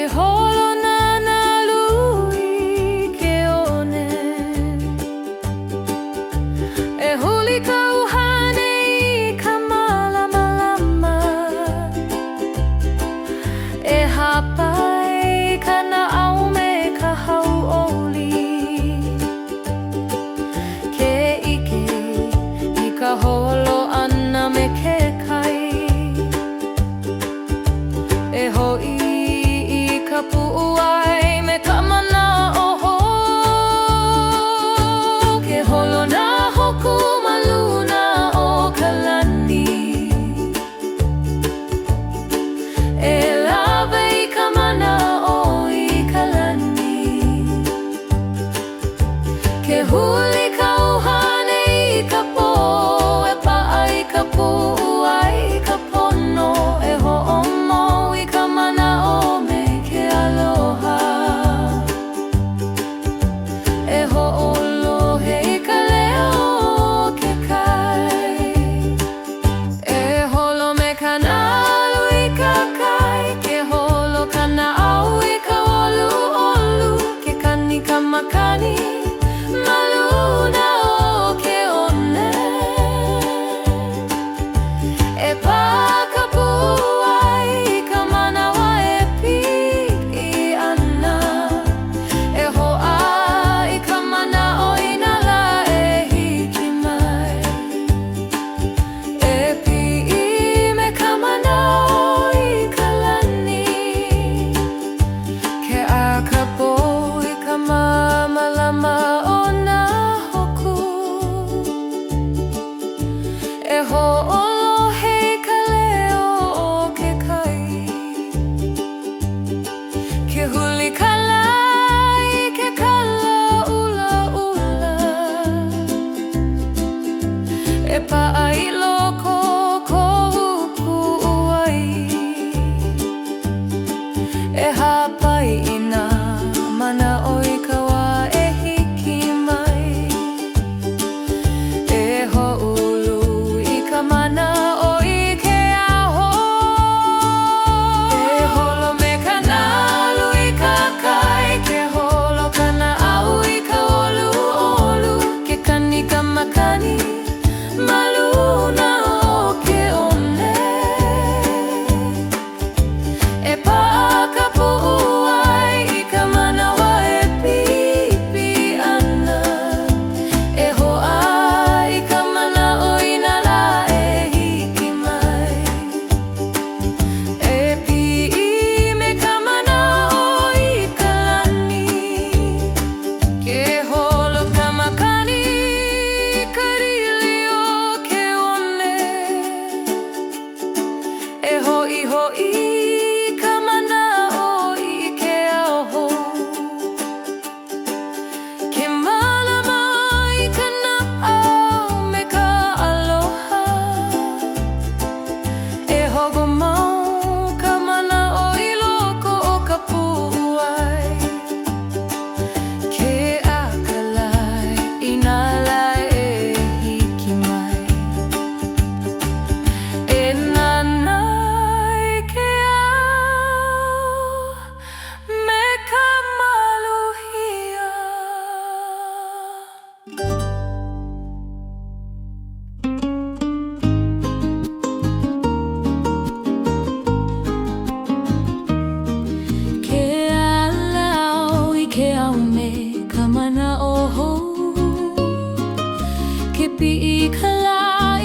holo na lui ke one e huli ka uhane I ka malamalama e hapai kana aume ka hauoli ke ike I ka holo ana me ke kai e hoi I ka pu'uai me ka mana'oho ke holo na hoku ma luna o ka lani e lawe I ka mana'o I ka lani ke huli ka uhane I ka po e pa'a I ka pu'uai ka pono e ho'omo I ka mana'o me ke aloha e ho'olohe I ka leo o ke kai e holo me ka nalu I ka kai ke holo ka na'au I ka olu ke kani ka makani ma luna o ke one e pā ka pu'uai I ka manawa e pi'i ana e ho'a I ka mana'o I nā la e hiki mai e pi'i me ka mana'o I ka lani ke a ka po I ka mamalama o nā hoku e ho'olohe I ka leo o ke kai ke huli ka lai ke kala ula ula e pa'a I loko kohu pu'uai e hapai I nā mana'o I ka wā e hiki mai e ho'ulu I ka mana'o I ke aho e holo me ka nalu I ka kai ke holo ka na'au I ka olu ke kani ka makani ma luna o ke one e pa'a ka pu'uai I ka manawa e pipi ana e ho'a I ka mana'o I nā la e hiki mai e pi'i me ka mana'o I ka lani ke holo ka makani ka rili o ke one e ho'i ka mana'o I ke aho ke malama I ka na'au me ka aloha e hogo mau ka mana'o I loko o ka pu'uai ke akalai I nā lai e hiki mai e nanai ke au me ka maluhia ke alau I ke au me ka mana'oho ke pi'i ka la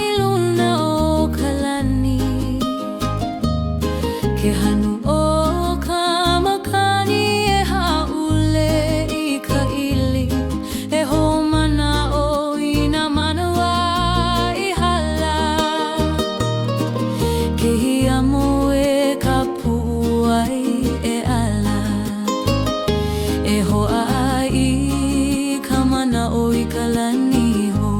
I luna o ka lani ke hanu o ka makani e ha'ule I ka ili e ho'omana'o I nā manawa I hala ke hiamo e ka pu'uai e ala e ho'a I ka mana'o I ka lani ho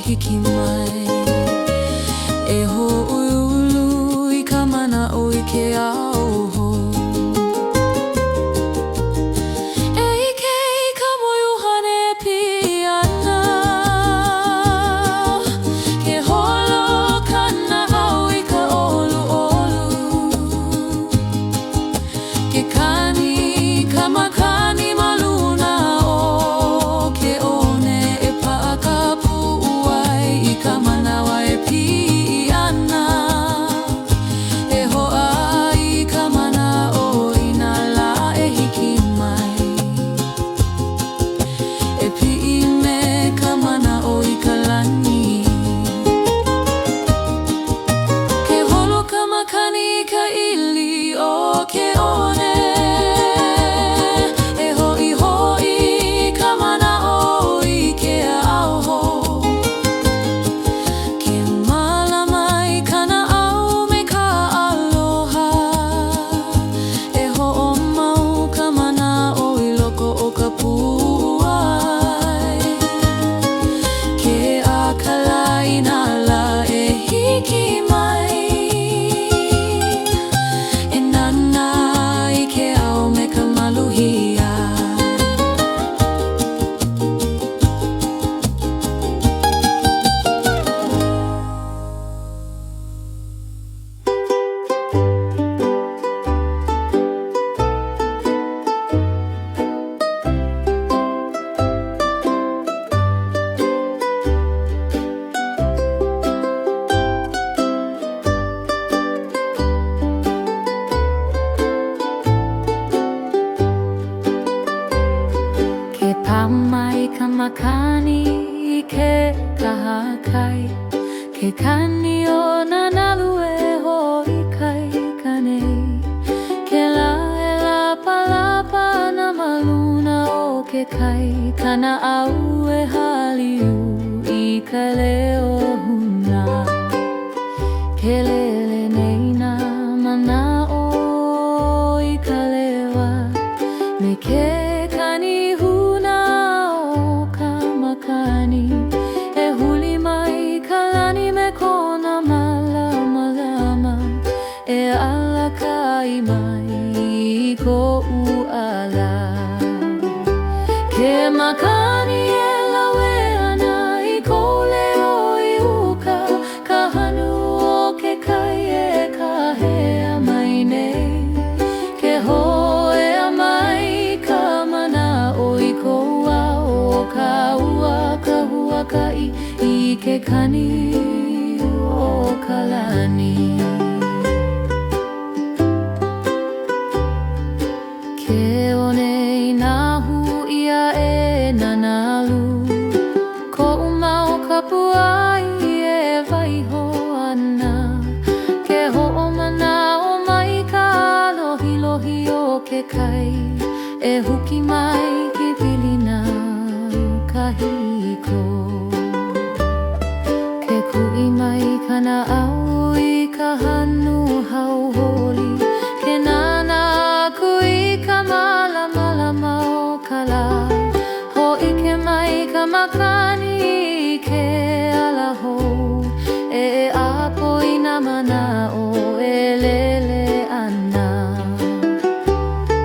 hiki mai. E ho'oulu I ka mana'o I ke aoho. E ike I ka moiuhane e pi'i ana. Ke holo kana'au I ka olu'olu. Ke kani ka makani maluna o ke one e pa'akapu'u ai I ka manawa e pi'i ana. E ho'a I ka mana'o I nā la e hiki mai. E pi'i me ka mana'o I ka lani. Ke holo ka makani I ka ili o ke one. Mai ka makani I ke kahakai. Ke kani o nā nalu e hoi kai kanei. Ke la e lapa na maluna o ke kai. Kana au e haliu I ka leo huna. Ke lele nei nā mana'o I ka lewa. Me ke kani e huli mai ka lani me kona malama e ala kai mai I ko'u ala. Ke makani e lawe ana I ko leo I uka. Ka hanu o ke kai e ka hea mai nei. Ke hoe a mai ka mana'o I ko'a o ka ua ka huakai I ke kani o ka lani. Ke one I nā hu ia e nanalu. Ko'u mau kapuai e waiho ana. Ke ho'o mana'o mai ka lohi o ke kai. E huki mai ki pilina kahiko. Ke ku'i mai kana au I ka hanu hauholi. Ke nana aku I ka malama o ka la. Ho'ike mai ka makani I ke alaho. E apo I nā mana'o e lele ana.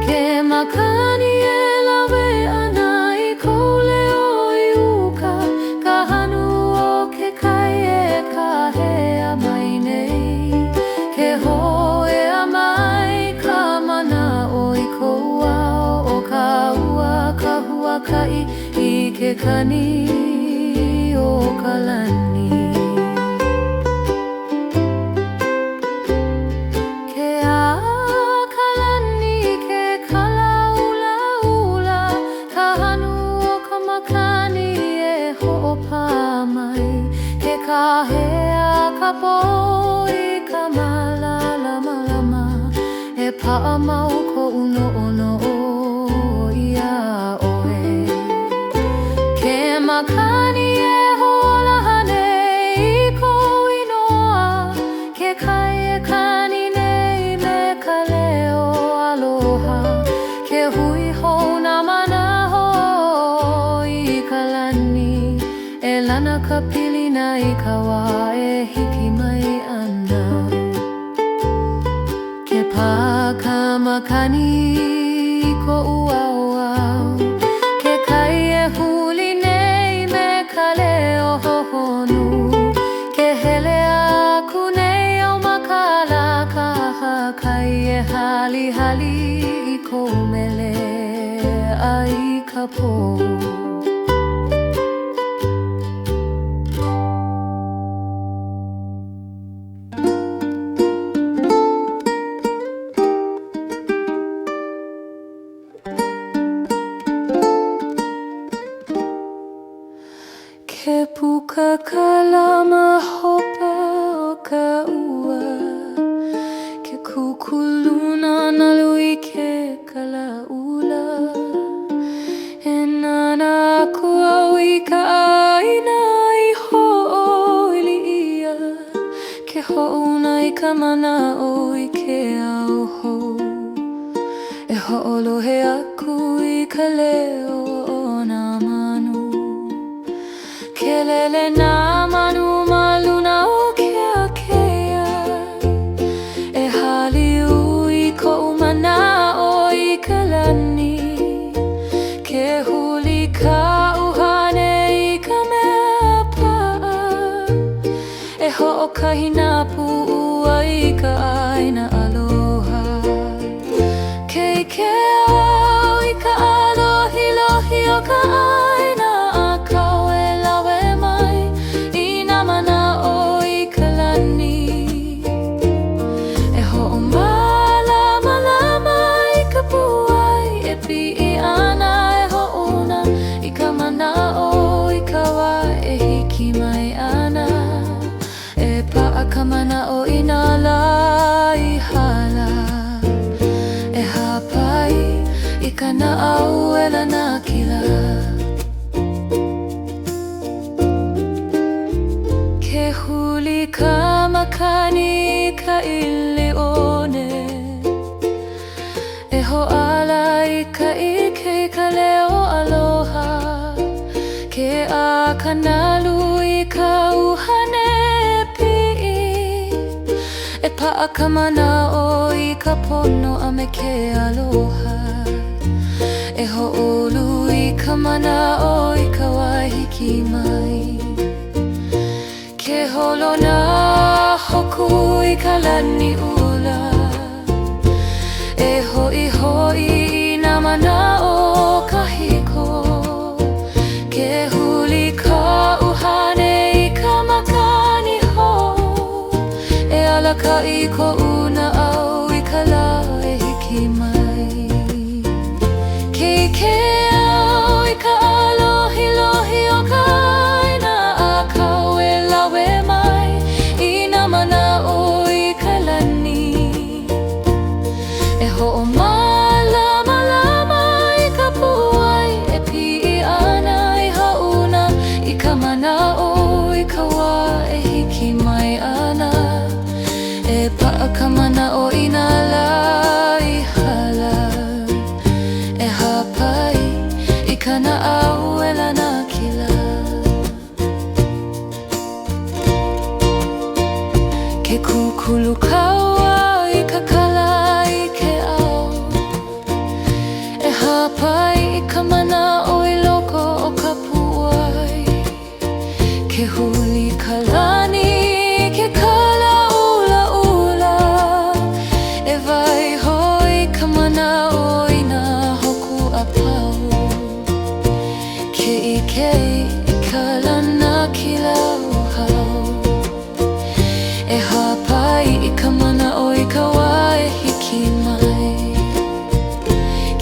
Ke makani e lawe ana I ko leo I uka. Ka hanu o ke kai e ka hea mai nei. Ke hoe a mai ka mana'o I ko'a o ka ua ka huakai I ke kani o ka lani. Ka hea ka po I ka malama e pa'a mau ko'u no'ono'o ia oe. Ke makani e ho'olahane I ko inoa. Ke kai e kani nei me ka leo aloha. Ke hui hou nā manaho I ka lani. E lana ka pili aina I ka wā e hiki mai ana. Ke pā ka makani I ko uauau, ke kai e huli nei me ka leo hohonu. Ke hele aku nei au makala ka kai e hali hali I ko mele ai ka pō. Ke puka ka lama hopa o ka ua, ke kukuluna na lui ke kalaula. E nana aku au I ka aina I ho'oili ia, ke ho'una I ka mana'o I ke au hou. E ho'olohe aku I ka leo o nā manu, ke lele nā manu ma luna o ke akea. E hali ui ko'u mana'o I ka lani, ke huli ka uhane I ka mea pa'a. E ho'okahina pu'ua I ka aina aloha, ke ike au I ka alohi lohi o ka aina a kau e lawe mai I nā mana'o I ka lani. E ho'omalama lama I ka puai, e pi'i ana e ho'una I ka mana'o I ka wā e hiki mai ana. E pa'a ka mana'o I nā lai hala, e hapai I ka na'au e lana kila. Ke huli ka makani ka ili'one, e ho'ala I ka ike I ka leo aloha. Ke a kanalu I ka uhane pi'i, e pa'a ka mana'o I ka pono a me ke aloha. E ho'olu I ka mana'o I ka wahiki mai, ke holona hoku I ka lani ula. E ho'i ho'i I nā mana'o kahiko, ke huli ka uhane I ka makani hou. E alaka I ko'una au I ka la e hiki mai, ke ike au I ka alohi lohi o ka aina a kau e lawe mai I nā mana'o I ka lani. E ho'omalama lama I ka puai, e pi'i ana I ha'una I ka mana'o I ka wā e hiki mai ana. E pa'a ka mana'o I nā lai hala, e hapai I ka na'au e lana kila. Ke kukulu kaua I ka kala I ke au, e hapai I ka mana'o I loko o ka puai. Ke huli ka lani ke kala ula ula, e vai hoi ka mana'o I nā hoku a pau. Ke ike I ka lana kila hau, e hapai I ka mana'o I ka wā e hiki mai.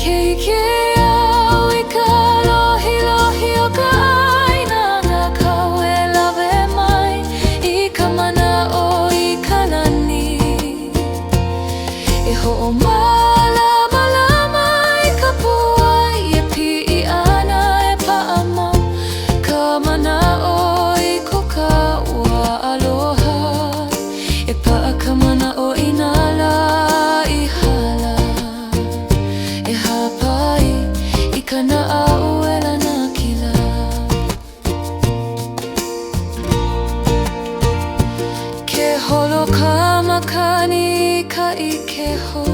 Ke ike au I ka lohi lohi o ka aina na kau e lawe mai ka makani ka I ke ho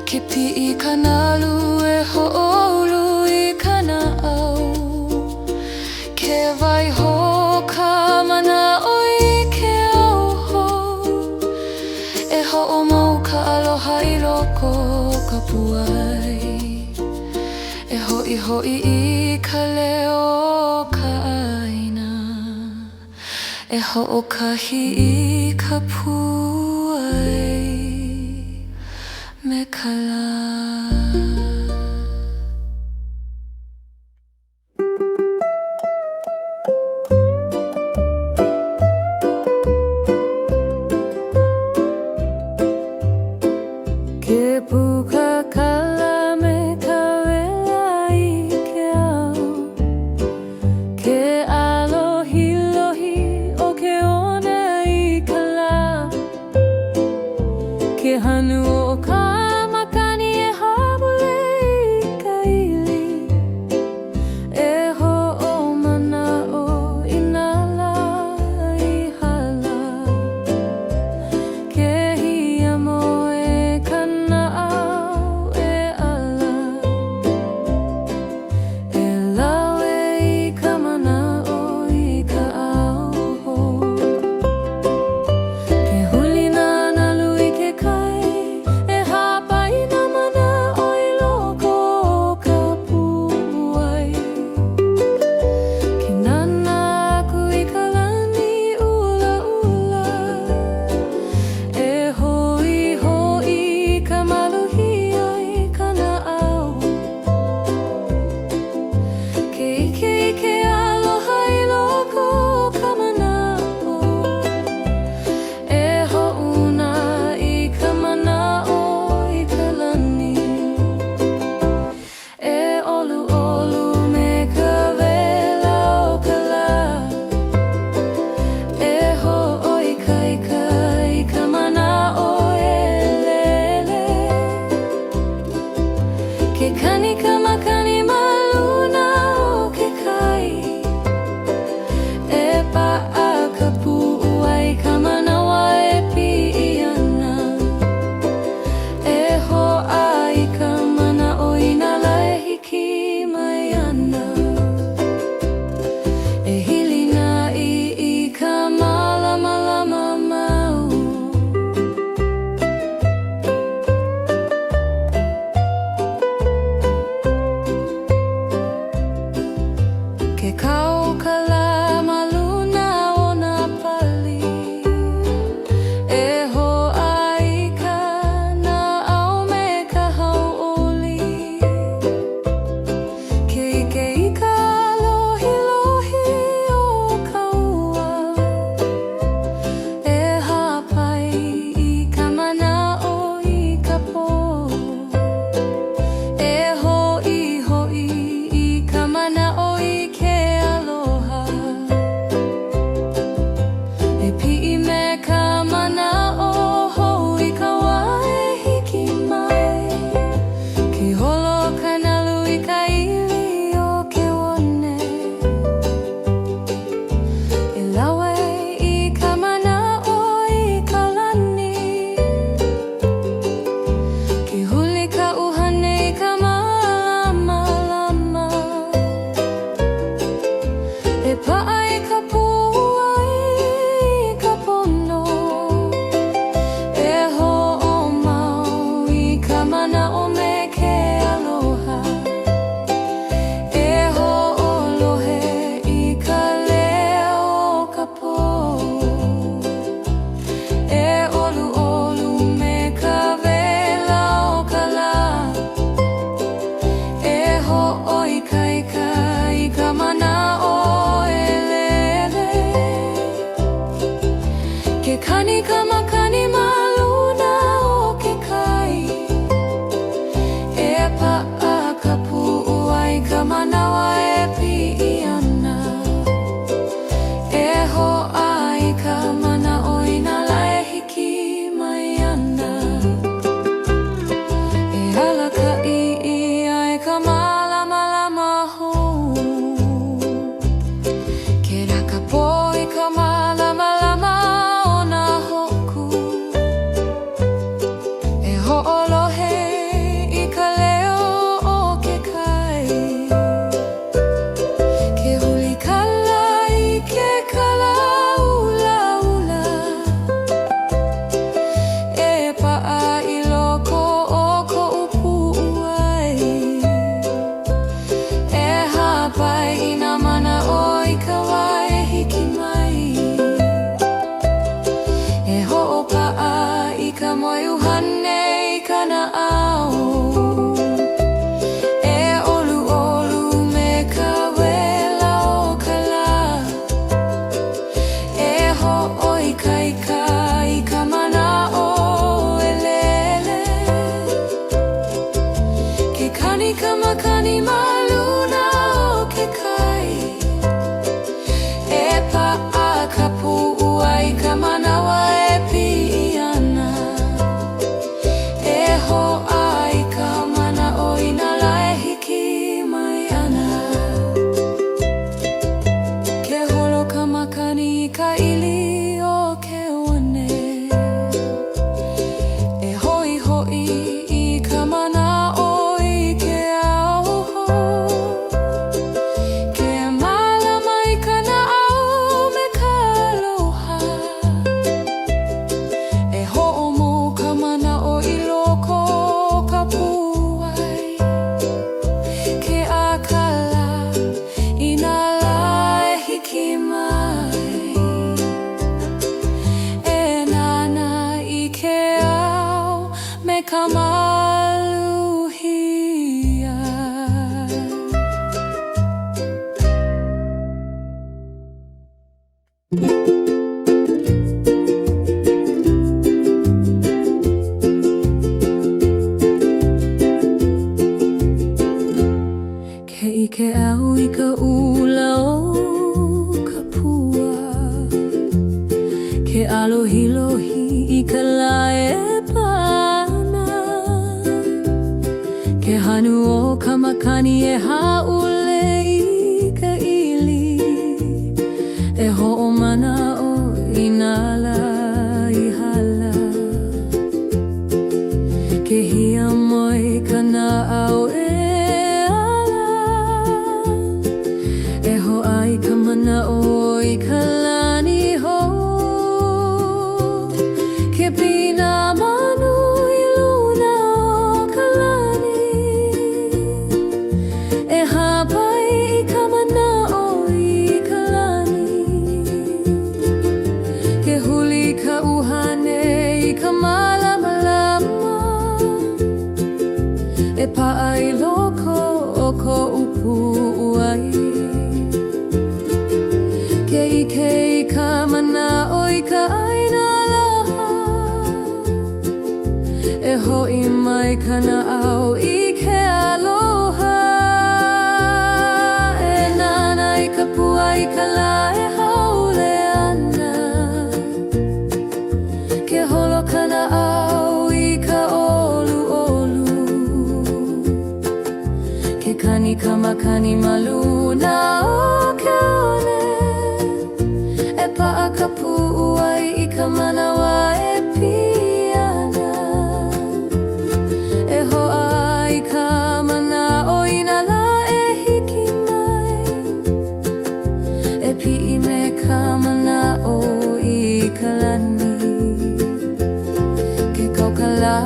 Ke pi'i ka nalu e ho'olu I kana au Ke waiho ka mana'o I ke auho E ho'omau ka aloha I loko ka puai E ho'i ho'i I ka leo ka aina E ho'okahi I ka puai me ka la Ke puka kala me ka wela I ke ao Ke alohi lohi o ke ona I ka la Ke ike au I ka ula o ka pua, ke alohilohi I ka lae pana, ke hanu o ka makani e haʻule I ka ili, e hoʻomana o inala I hala, ke hia moi ka naʻau I ka mana o I ka lani ho, ke pina manu I luna o ka lani, e hapai I ka mana o I ka lani, ke huli ka uhane I ka malamalama, e pa'a I loko o ko upu uai. Ke ike I ka mana o I ka ʻaina aloha, e hoʻi mai ka naʻau I ke aloha, e nana I ka pua I ka lā e haʻule ana, ke holo ka naʻau I ka ʻoluʻolu, ke kani ka makani ma luna o ke one, pa'a ka puʻuai I ka manawa e piana, e hoʻa I ka mana o ina la e hiki mai, e piʻi me ka mana o I ka lani, ke kaukala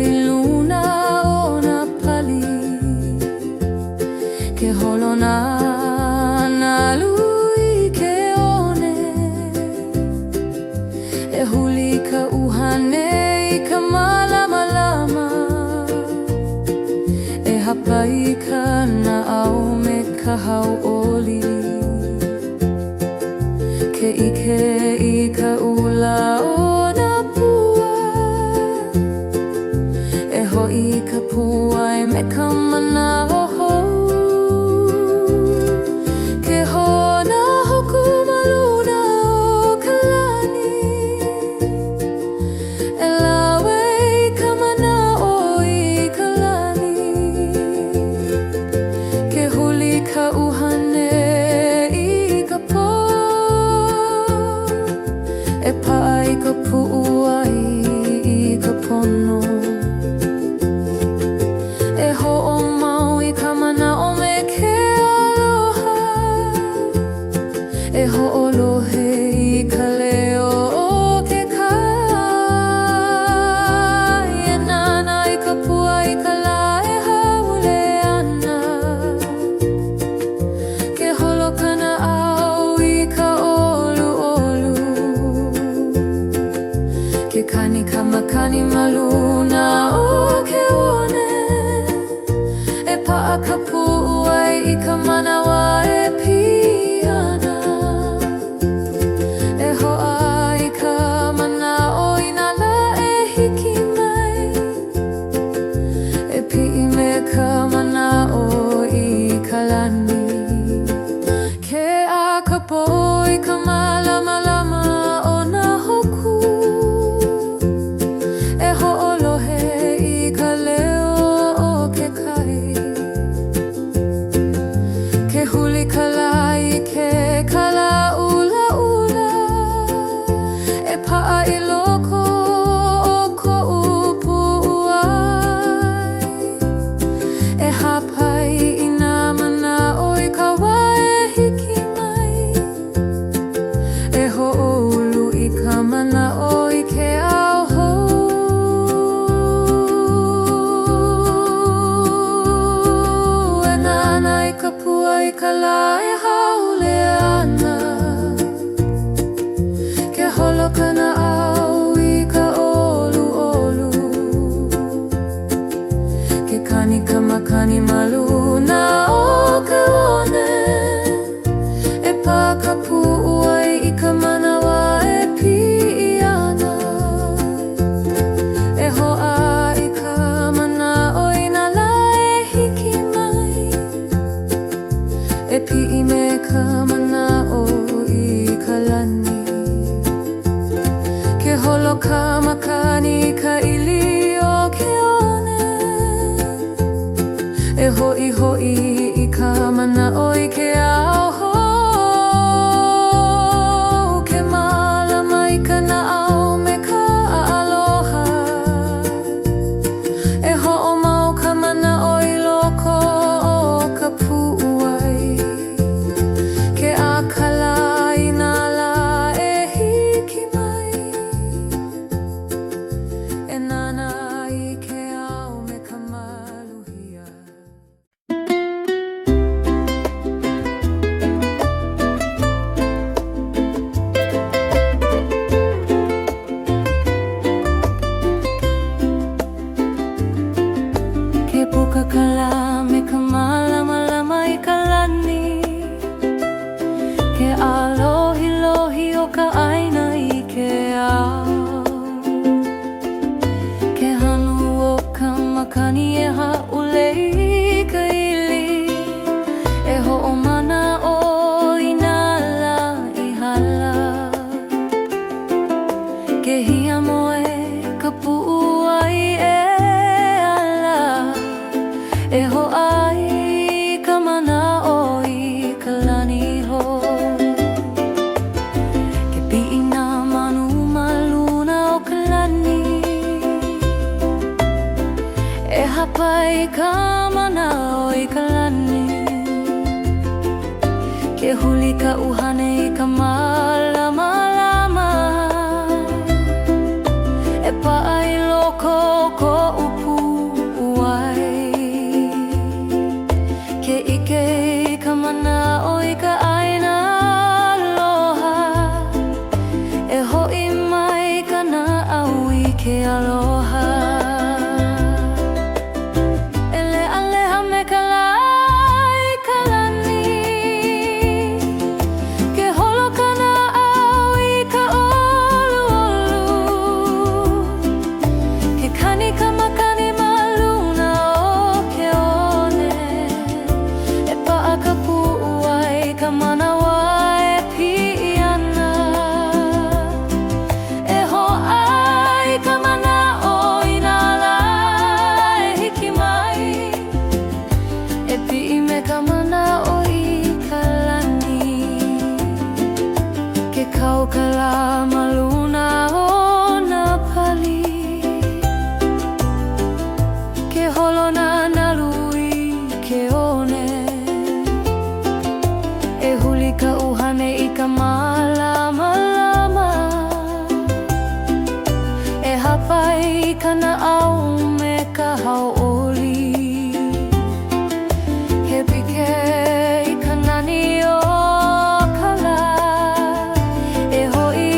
I luna o na pali, ke holona na lu huli ka uhane I ka malamalama, e hapai ka naʻau me ka hauʻoli, ke ike I ka ula o na pua, e hoʻi ka puai me ka mana o hou, ke hona hoku ma luna o ka lani, ka uhane I ka pō, e pa'a I ka puʻuai I ka pono, e hoʻomau I ka mana o me ke aloha, e hoʻolohe I ka leo o ke kai, e nana I ka pua I ka lā e haʻule ana, ke kani ka makani ma luna o ke one, e pa'a ka puʻuai I ka manawa e piana, e hoʻa I ka mana o ina la e hiki mai, e piʻi me ka mana o I ka lani, ke a ka po I ka malamalama o na hoku, e hoʻolohe I ka leo o ke kai, ke huli ka lā I ke kala ula ula, e pa'a I loko o koʻu puʻuai, e hapai I nā mana o I ka wā e hiki mai, e hoʻoulu I ka mana o I ke ao hou, e nana I ka pua I ka lā e haʻule ana, ke holo ka naʻau I ka ʻoluʻolu, ke kani ka makani ma luna o ka one, e pa'a ka puʻuai I Ke alohi lohi o ka aina I ke ao. Ke hanu o ka makani e haʻule I ka ili. E hoʻomana o Inala I hala. Ke hia moe ka puʻu ai e ala. E hoʻai ka manao I ka laniho. Ke piʻi nā manu ma luna o ka lani. E hapai ka manao I ka lani. Ke huli ka uhane I ka malama lama. E paʻa I loko koʻu puʻuai. Ke ike I ka manao I ka ʻaina aloha. E hoʻi mai ka naʻau I ke aloha. E leʻaleʻa me ka lā I ka lani. Ke holo ka naʻau I ka ʻoluʻolu. Ke kani ka makani ma luna o ke one. E paʻa ka puʻu ai ka manawa e piʻi ana. E hoʻai ka manao Inala e hiki mai. E piʻi me ka manao I ka lani. Ke kaukala ma luna o nā pali. Ke holona nalu I ke one. E huli ka uhane I ka malama lama. E hapai ka naʻau me ka hauʻoli. Ke pike I ka nani o ka lā. E hoʻi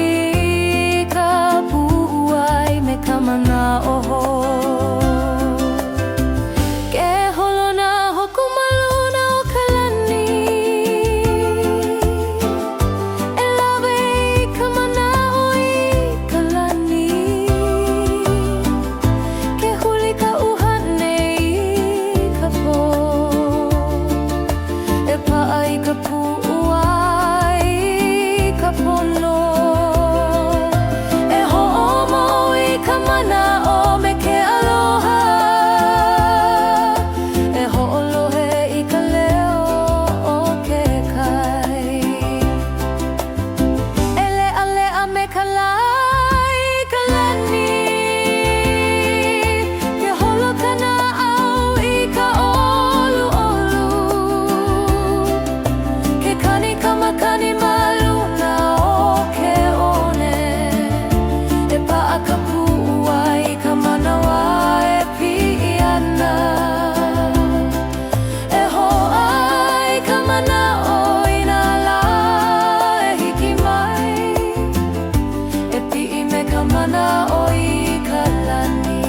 ka puʻu ai me ka manao. Ke holona hoku ma luna o ka lani. E lawe I ka manao I ka lani. Ke huli ka uhane I ka pō. E paʻa I ka puʻu ai I ka pono. E hoʻomo I ka manao me ke aloha. E hoʻolohe I ka leo o ke kai. E leʻaleʻa me ka lā I ka lani. Ke holo ka naʻau I ka ʻoluʻolu. Ke kani ka makani ma luna o ke one. E paʻa ka puʻu ai ka manawa e piʻi ana. E hoʻai ka manao Inala e hiki mai. E piʻi me ka manao I ka lani.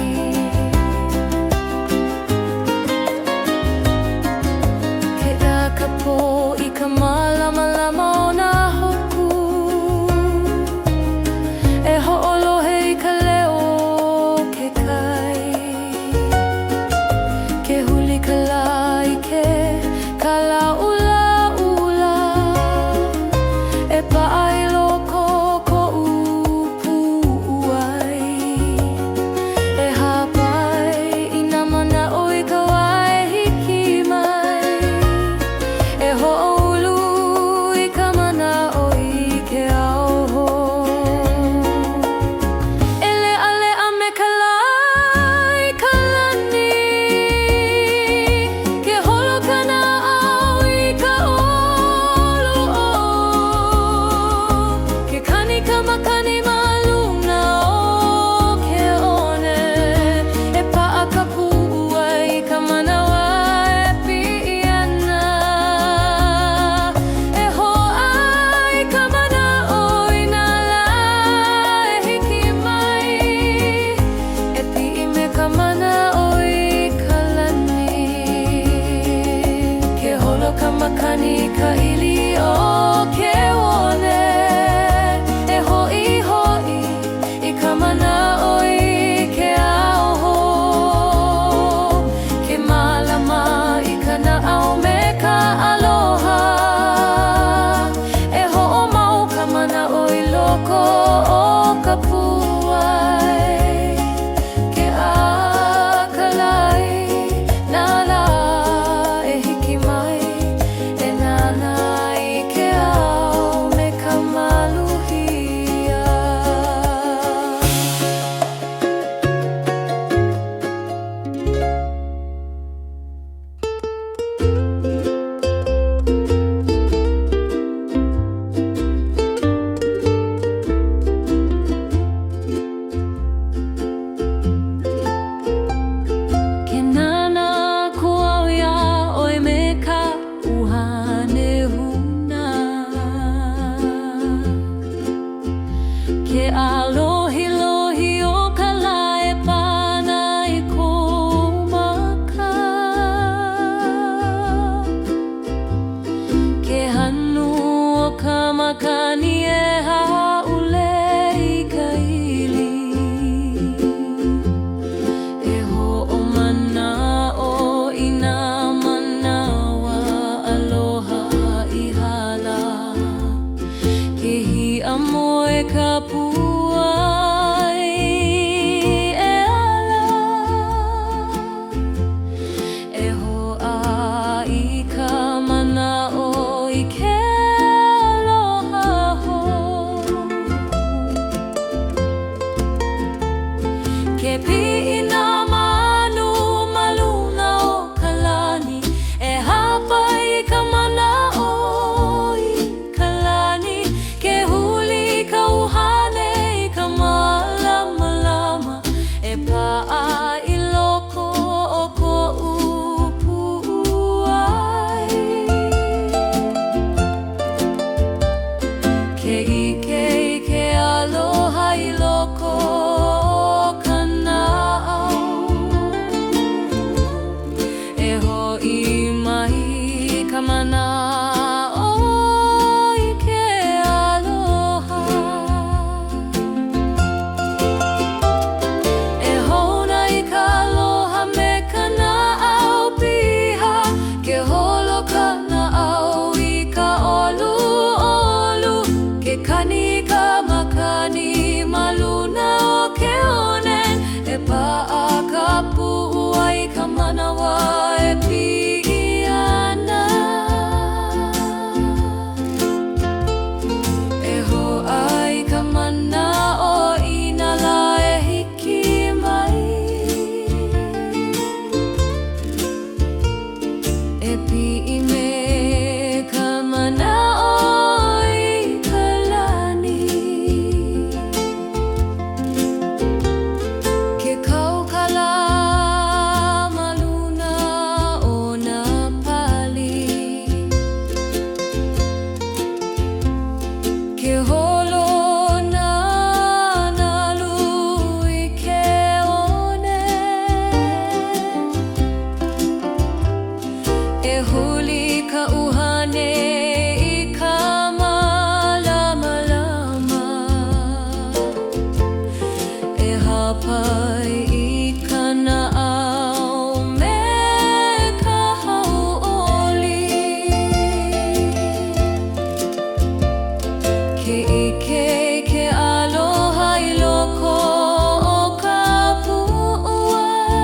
Ke ʻā ka pō I ka malamalama o nā hoku. E hoʻolohe I ka leo o ke kai. Ke huli ka lā I ke kalaʻulaʻula. E paʻa I loko koʻu puʻuai. E hapai I nā manao I ka wae hiki mai. E hoʻoulu I ka manao I ke ao. E leʻaleʻa me ka lā I ka lani. Ke holo ka naʻau I ka ʻoluʻolu. Ke kani ka makani ma luna o ke one. E paʻa ka puʻu ai ka manawa e piʻi ana. E hoʻai ka manao Inala e hiki mai. E piʻi me ka manao I ka lani. Ke holo ka makani ka ili o ke alohi o ka lae pana I kou maka. Ke hanu o ka makani e haʻule I ka ili. E hoʻomana'o I nā manawa aloha I hala. Ke hiʻa moe ka puai e ala. E hoʻā I ka manaʻo I ke aloha hou. Ke piʻi nā manu ma luna o ka lani. E hapa I ka manaʻo I ka lani. Ke huli ka uhane I ka malamalama. E paʻa I loko o koʻu puʻuai. Ke ʻike I ke aloha I loko o ka naʻau. E hoʻi mai ka manaʻo I ke aloha. E hoʻona I ka aloha me ka naʻau piha. Ke holo ka naʻau I ka ʻoluʻolu. Ke kani ka makani ma luna o ke onen. E paʻa ka puʻuai ka manawa e piʻi ana. E hoʻai ka manaʻo I nā la e hiki mai. E piʻi me ka manaʻo I ka lani. Ke kaukala ma luna o nā pali. Ke holo nā nalu I ke one. E huli ka uhane I ka malamalama. E hapai I ka naʻau me ka hauʻoli. Ke ʻike I ke aloha I loko o ka puʻuai.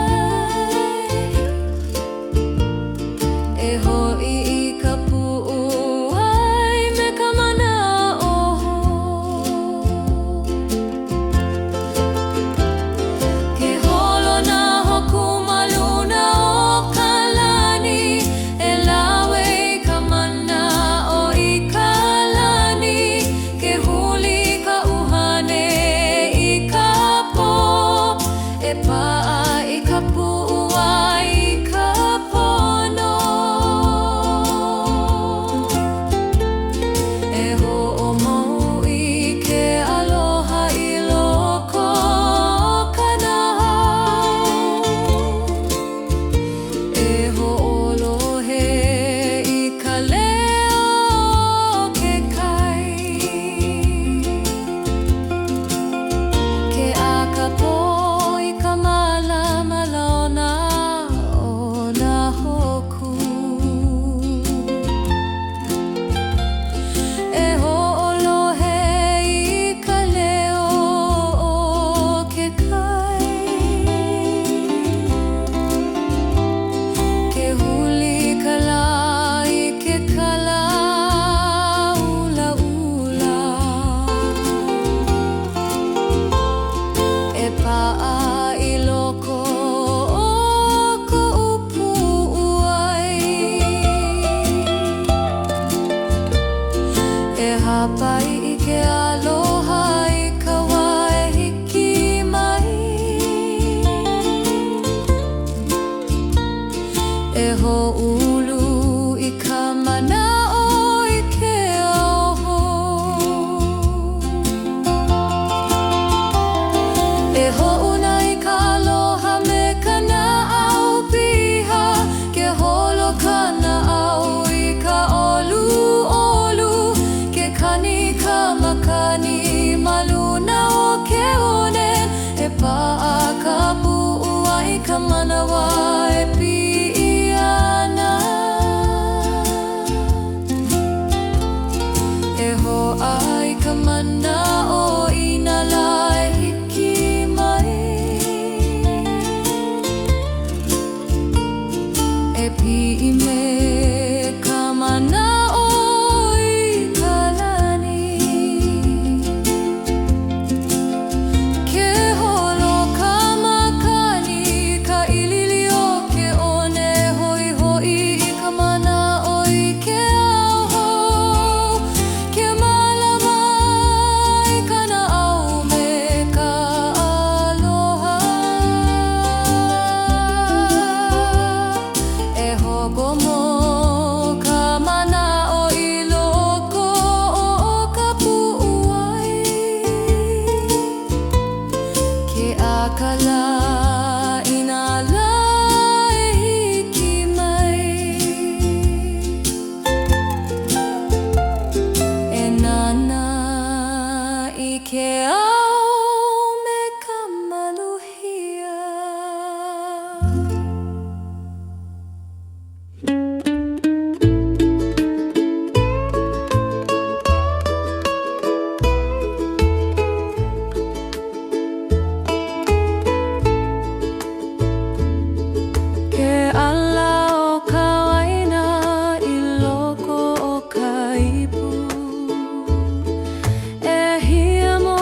E hoʻi I ka puʻuai me ka manaʻo. Ke holo nā hoku ma luna o ka lani. E lawe I ka manaʻo I ka lani. Ke huli ka uhane I ka pō. E paʻa I ka puʻuai I ka pono. E hoʻomau I ke aloha I loko o ka nahau. E hoʻolohe I ka leo o ke kai. Ke akapo I ka malamalona o nā hoku. E hoʻolohe I ka leo o ke kai. Ke huli ka lā I ke kala ulaula. E paʻa I loko o koʻu puʻuai. E hapai I ke aloha I ka wā e hiki mai. E hoʻulu I ka manaʻo I ke oho. kani maluna o ke onen e paakapu'ua I ka manawa e pi'iana e ho'a I ka mana o inala e hiki mai e pi'i me ka mana o I ka lani ke holo ka makani ka ilili o ke one hoi hoi I ka mana o I ke auho ke malama I kana au me ka aloha e hogo mo ka mana o I loko o ka pu'uai ke akala inala e hiki mai e nana I ke au me ka maluhia. Ke ala o ka waina I loko o ka ipu e hia mo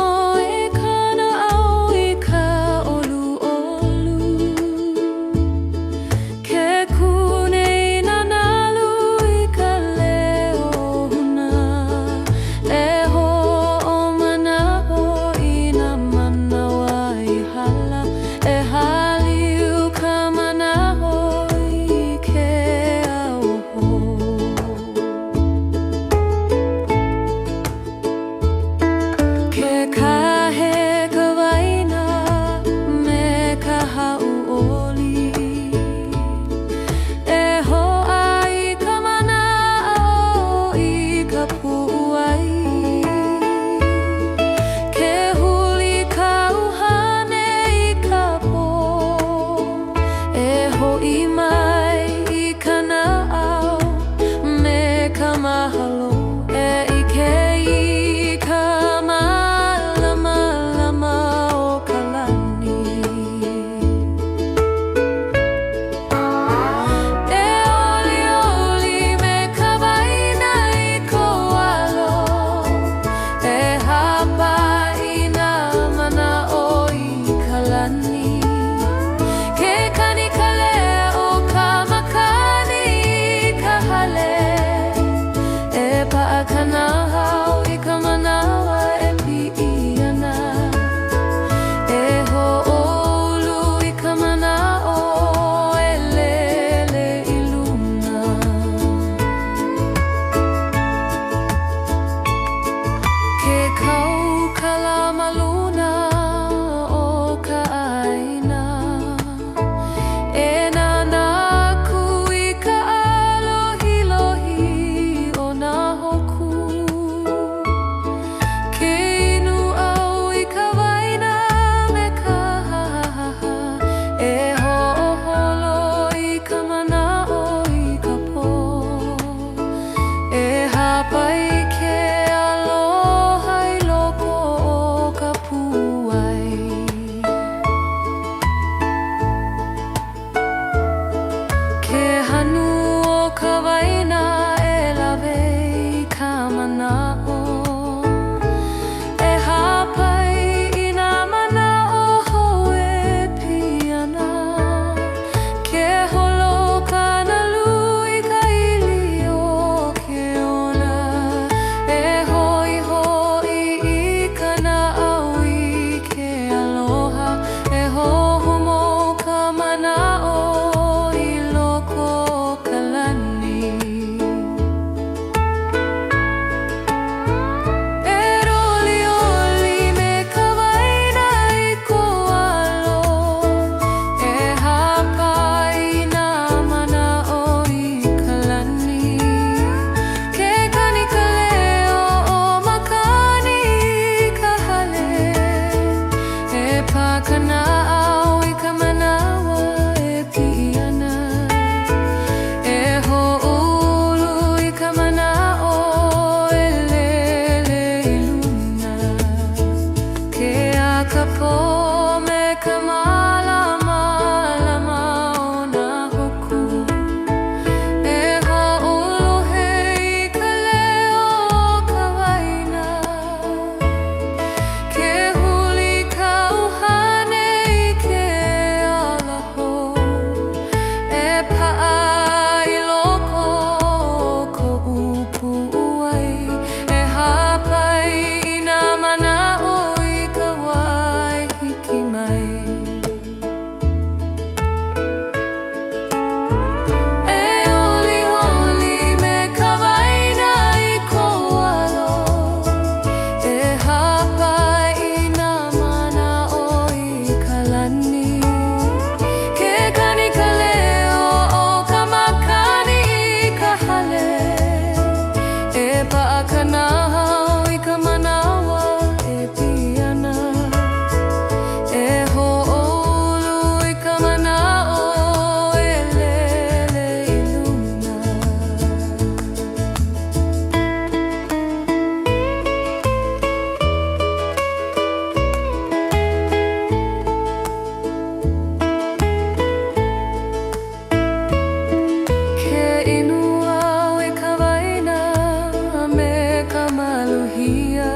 lohia.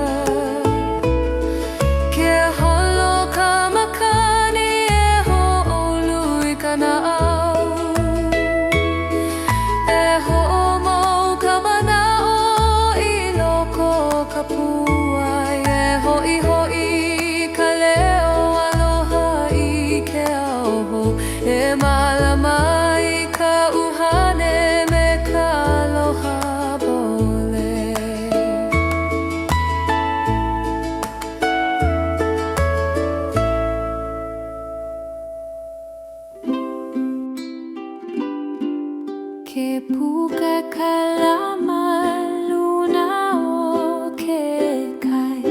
Ke holo ka makani e ho'olu i ka na'au. E ho'omau ka mana'o i loko ka puai. E ho'i ka leo aloha i ke auho. E malama i ka uhane me ka aloha bole. Ke puka kalama luna o ke kai.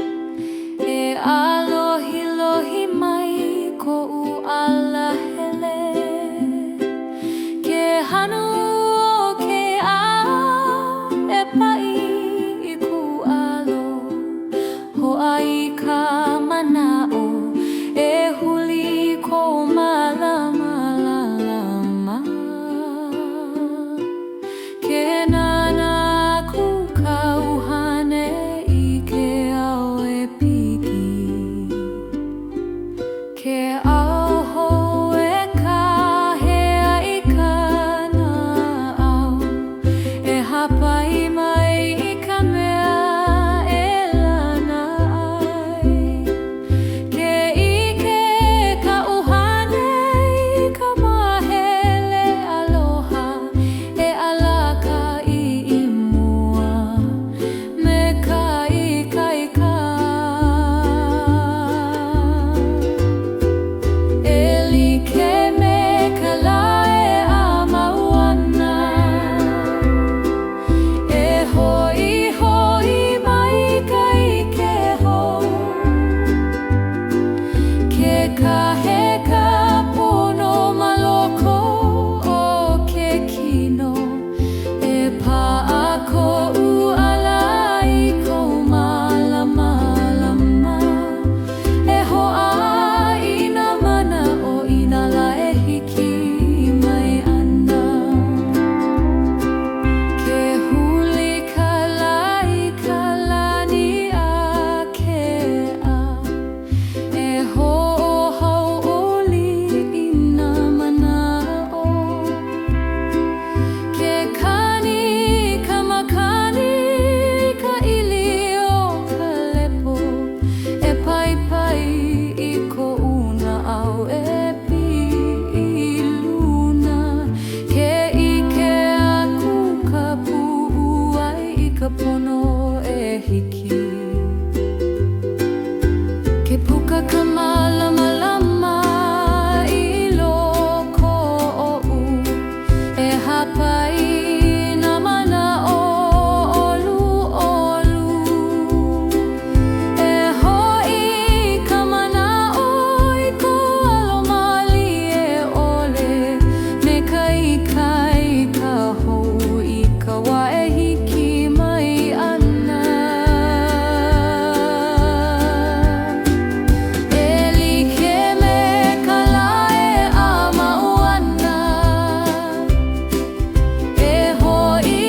E alohi lohi mai ko'u alahele. Ke hanu o ke a e pai i ku alo. Ho'a i ka mana'o e huli ko malama. Ke nana ku ka uhane i ke ao e piki. Ke auho e kahea i ka na'au. E hapai mai i ka mea e lana ai. Ke ike ka uhane i ka mahele aloha. E alaka i imua me ka ika. E like me ka lae a mauana. E hoi mai ka ike hou. Ke kahe ka pono maloko o ke kino. E pa'a ko'u ala i kou malama. E ho'a i nā mana o ina la e hiki mai ana. Ke huli ka lani a ke a. E ho'ohau oli i nā mana o. Ke kani ka makani ka ili o ka lepo. E pai i ko una au e pi i luna. Ke ike aku ka pu'u ai i ka pono e hiki. Ke puka ka malama i loko o'u. E hapai nā mana o olu. E ho'i ka mana'o i ko alomali e ole. Me ka ika hou i ka wā e hiki mai ana. E like me ka lae a mauana. E hoi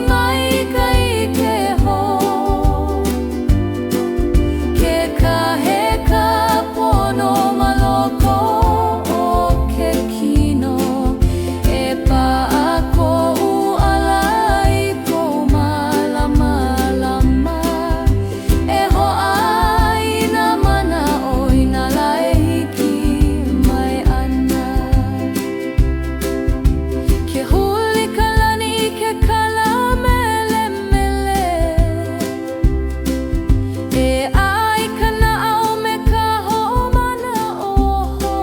mai ka ike hou. Ke kahe ka pono maloko o ke kino. E pa'a ko'u ala i kou malama. E ho'a i nā mana o ina la e hiki mai ana. Ke huli ka lani i ke kala mele. E ai ka na'au me ka ho'omana oho.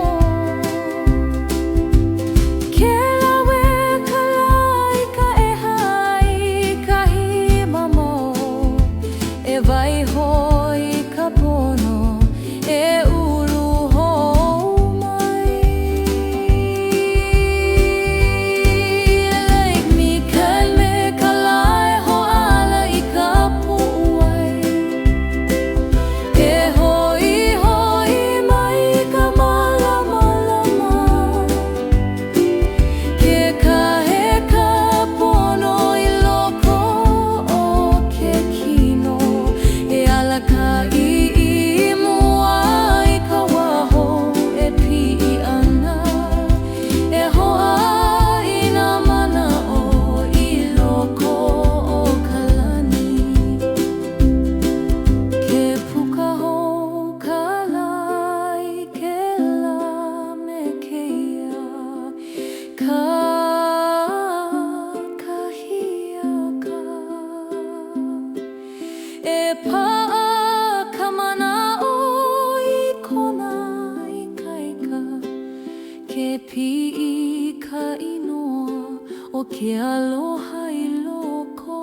Ke lawe ka lai ka eha i kahi mamo. E waiho i ka pono e ulu hou mai. Like me kan me ka lae ho'ala i ka pu'u ai. E hoi mai ka malama. Ke kahe ka pono i loko o ke kino. ke aloha I loko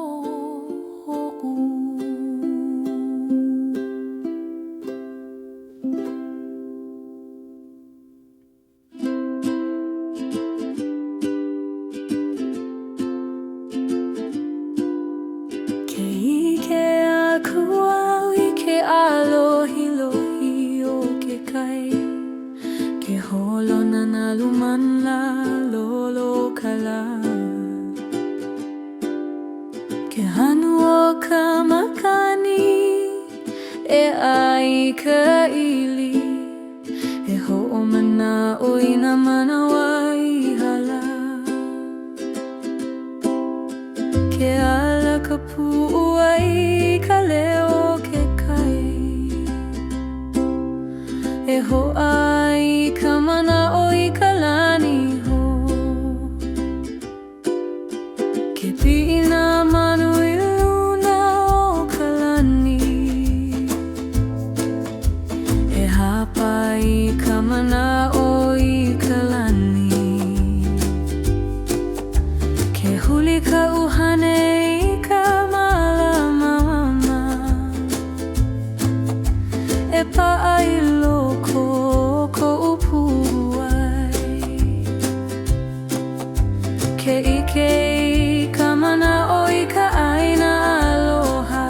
ho'u. Ke ike aku au I ke alohi o ke kai, ke holona na lumana lolo kala, ke hanu o ka makani e ai ka ili, e ho'omana o ina manawa I hala, ke ala ka pu'u ai ka leo ke kai, e ho'a I ka mana o I ka lani ho, ke pi'ina manu I luna o ka lani, e hapa I ka mana o I ka lani, ke huli ka uhane I ka malamama, e pa'a I loko ko'u pu'uai, ke ike I ka mana o I ka ʻaina aloha,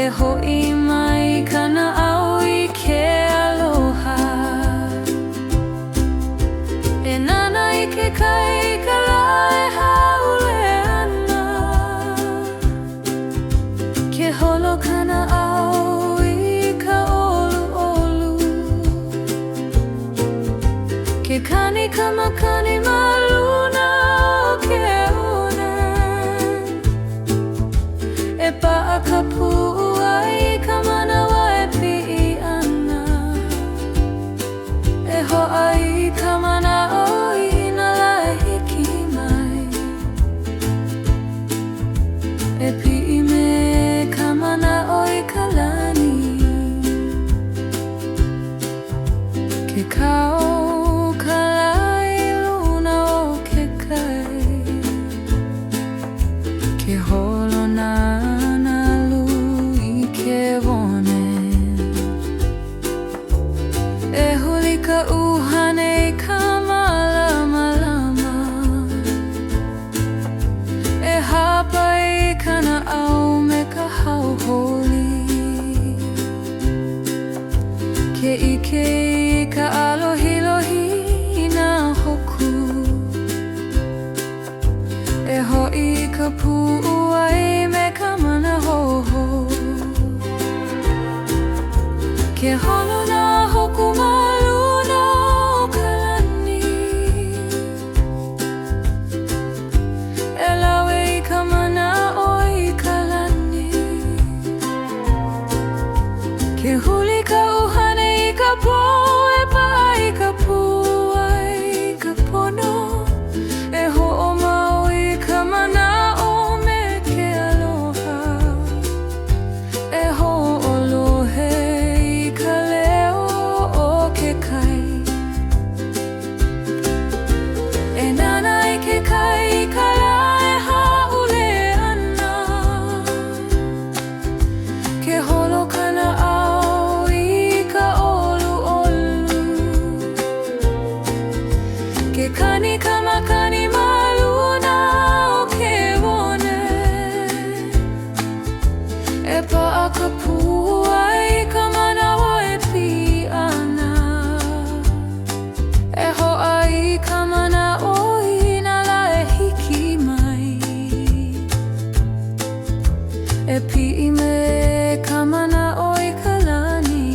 e ho'i mai kana ʻau I ke aloha, e nana I ke kai ka lae haule ana, ke holo kana ʻau I ka ʻoluʻolu, ke kani ka makani ma luna o ke una, e pa'a ka pu'u ai ka manawa e pi'i ana, e ho'a I ka mana o ina lae hiki mai, e pi'i me ka mana o I ka lani, ke kau ka lai luna o ke kai, ke holona na lu I ke wone, e huli ka uhane I ka malamalama, e hapa I kana ʻau me ka hauholi, ke ike I ka alohilohi I nā hoku, e ho'i ka pu'u ai me ka mana hoho, ke holo nā hoku ma luna o ka lani, e lawe I ka mana o I ka lani, ke huli ka uhane I ka po, e pa'a I ka pua I ka pono, e ho'omau I ka mana o me ke aloha, e ho'olohe I ka leo o ke kai, e nana I ke kai ka lae haule ana, ke holo kana ʻau I ka ʻoluʻolu, ke kani ka makani ma luna o ke wone, e pa'a ka pu'u ai ka manawa e pi'i ana, e ho'a I ka mana o ina lae hiki mai, e pi'i me ka mana o I ka lani,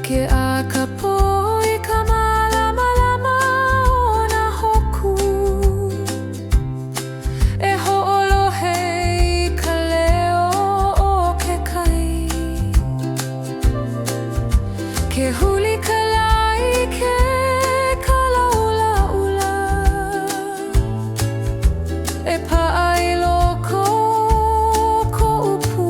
ke a ka po I ka malamalama o nā hoku, e ho'olohe I ka leo o ke kai, ke huli ka lai ke kalaulaula, e pa'a I loko ko'u pu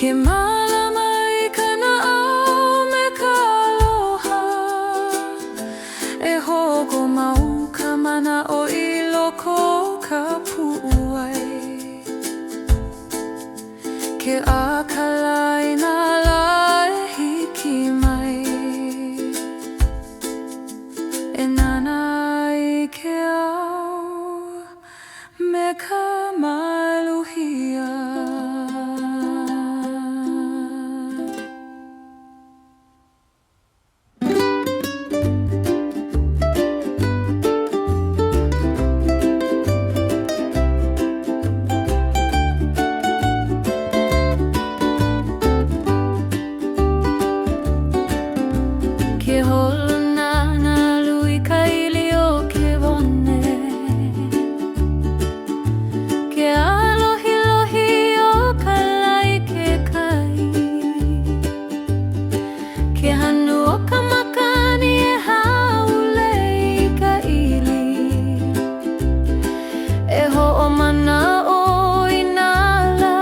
Ke malama I kana au me ka aloha E hoko mau ka mana o I loko ka pu'uai Ke akalai na lae hiki mai E nana I ke au me ka maluhia Ke holona na lui ka ili o ke wone Ke alohi lohi o ka lai ke kai Ke hanu o ka makani e haule I ka ili E ho'o mana o inala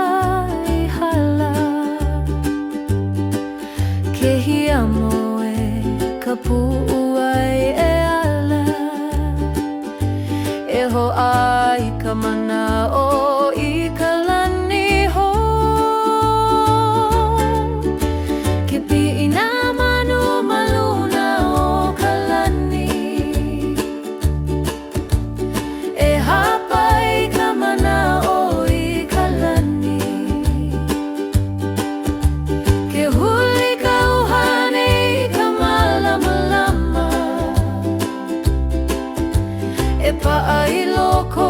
I hala Ke hiamo Ka pu'uai e ala E ho'ai ka mana o I ka lani ho Ke pi'ina manu maluna o ka lani E hapai ka mana o I ka lani Ke huli ka uhane E pa'a I loko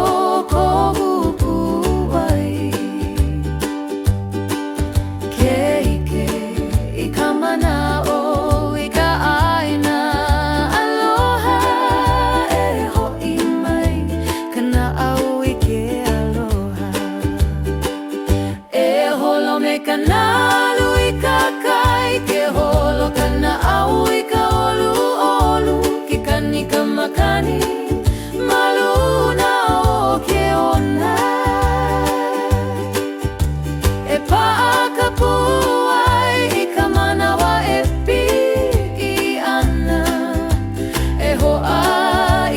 kohu pu'uai Ke ike I ka mana o I ka ʻāina aloha E ho'i mai kana au I ke aloha E holo me kana alu I ka kai Ke holo kana au I ka olu olu Ke kani ka makani Maluna o ke ona E pa'a ka pu'uai I ka manawa e pi'i ana E ho'a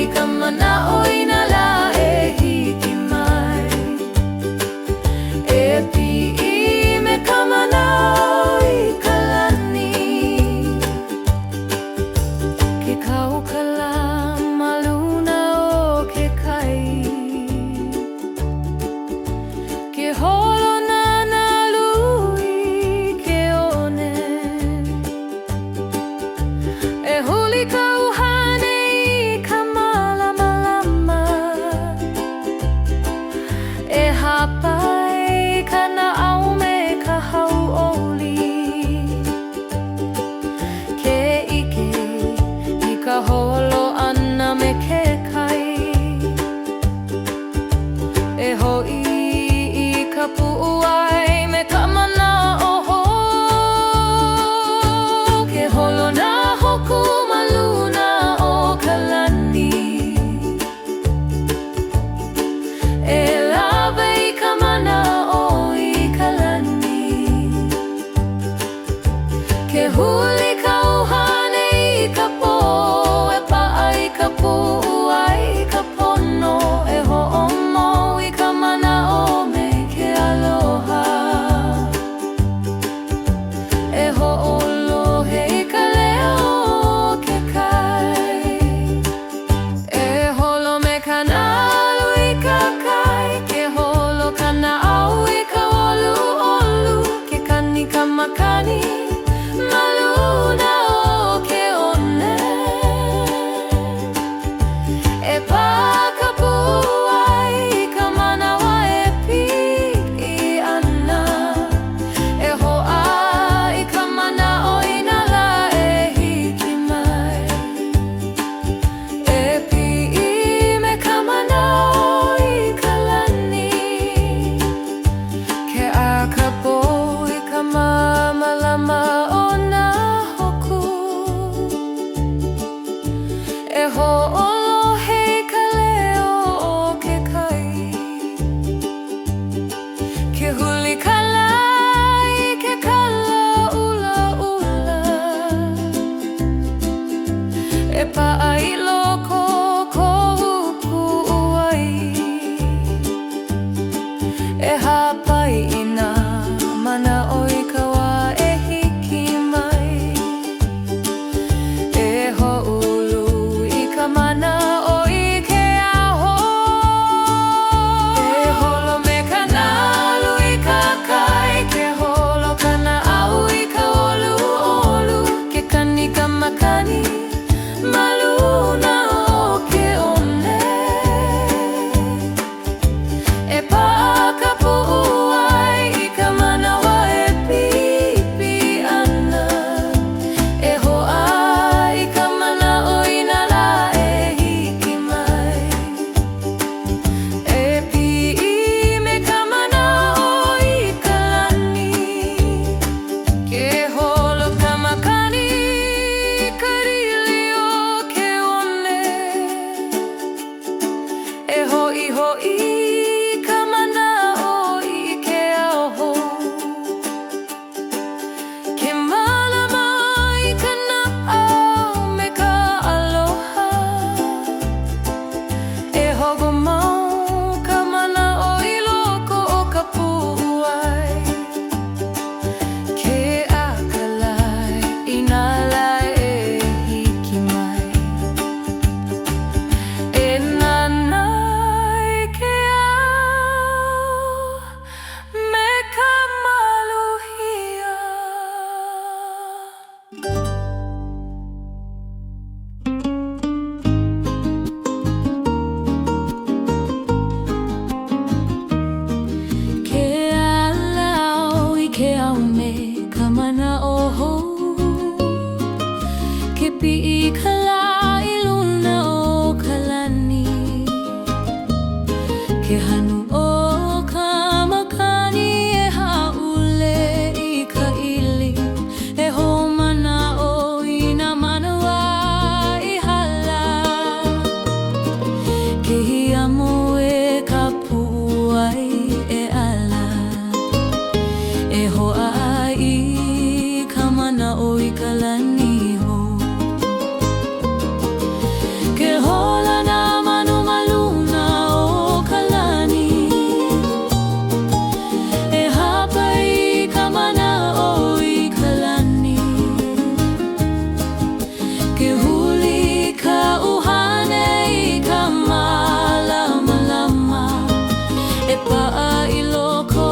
I ka mana o ina la e hiki mai E pi'i me ka mana o I ka lani Ke kaukala Ke holona na lui ke one E huli ka uhane I ka malama E hapai kana au me ka hau'oli Ke ike I ka holo ana me ke kai E ho'i ka pu'uai me ka mana oho Ke holona hoku maluna o ka lani E lawe I ka mana o I ka lani Ke huli ka uhane I ka po E pa'a I ka pu'uai ka pono E ho'omo I ka mana o me ke aloha E ho'olohe I ka leo o ke kai E holo me kana alu I ka kai Ke holo kana au I ka olu olu Ke kani ka makani malu ke aume kamana oho ke pi'i kala I luna o kalani ke hanu o kamakani e haule I ka ili e homana o ina manawa I hala ke hiamo e ka puai e ala e hoa I kamana o I kalani ho ke hola na manu maluna o kalani e hapa I kamana o I kalani ke huli ka uhane I ka malama lama e pa'a I loko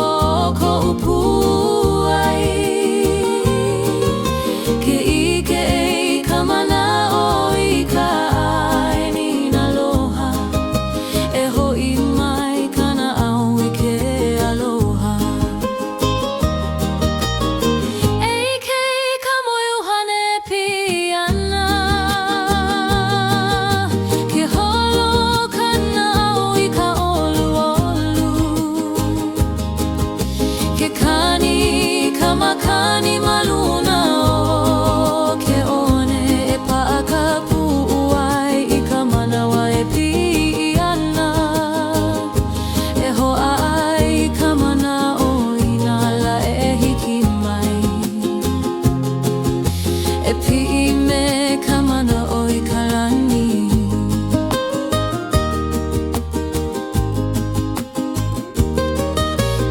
ko upuai ke ike e kamana o I ka ai ni na loha e ho'i mai kana au I ke aloha e ike I ka moiuhane piana ke holo kana au I ka olu olu ke kani kamakani maluna o ke one e pa'a ka pu'uai I ka manawa e pi'i ana e hoa ai ka mana o ina la e hiki mai e pi'i me ka mana o I kalani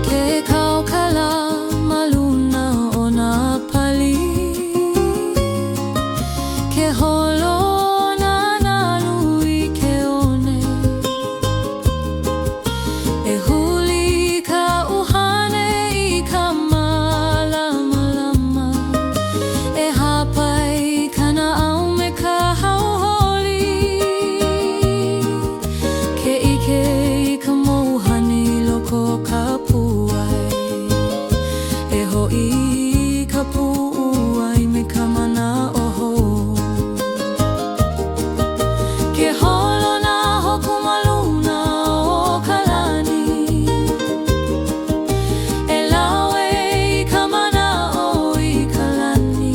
ke kaukala maluna o na pali ke holo na nalu I ke one e huli ka uhane I ka malama lama e hapai kana au me ka hauholi ke ike I ka mouhane loko ka puai e ho'i ka pu'uai me ka mana oho ke holo na hoku maluna o kalani e lawe I ka mana o I kalani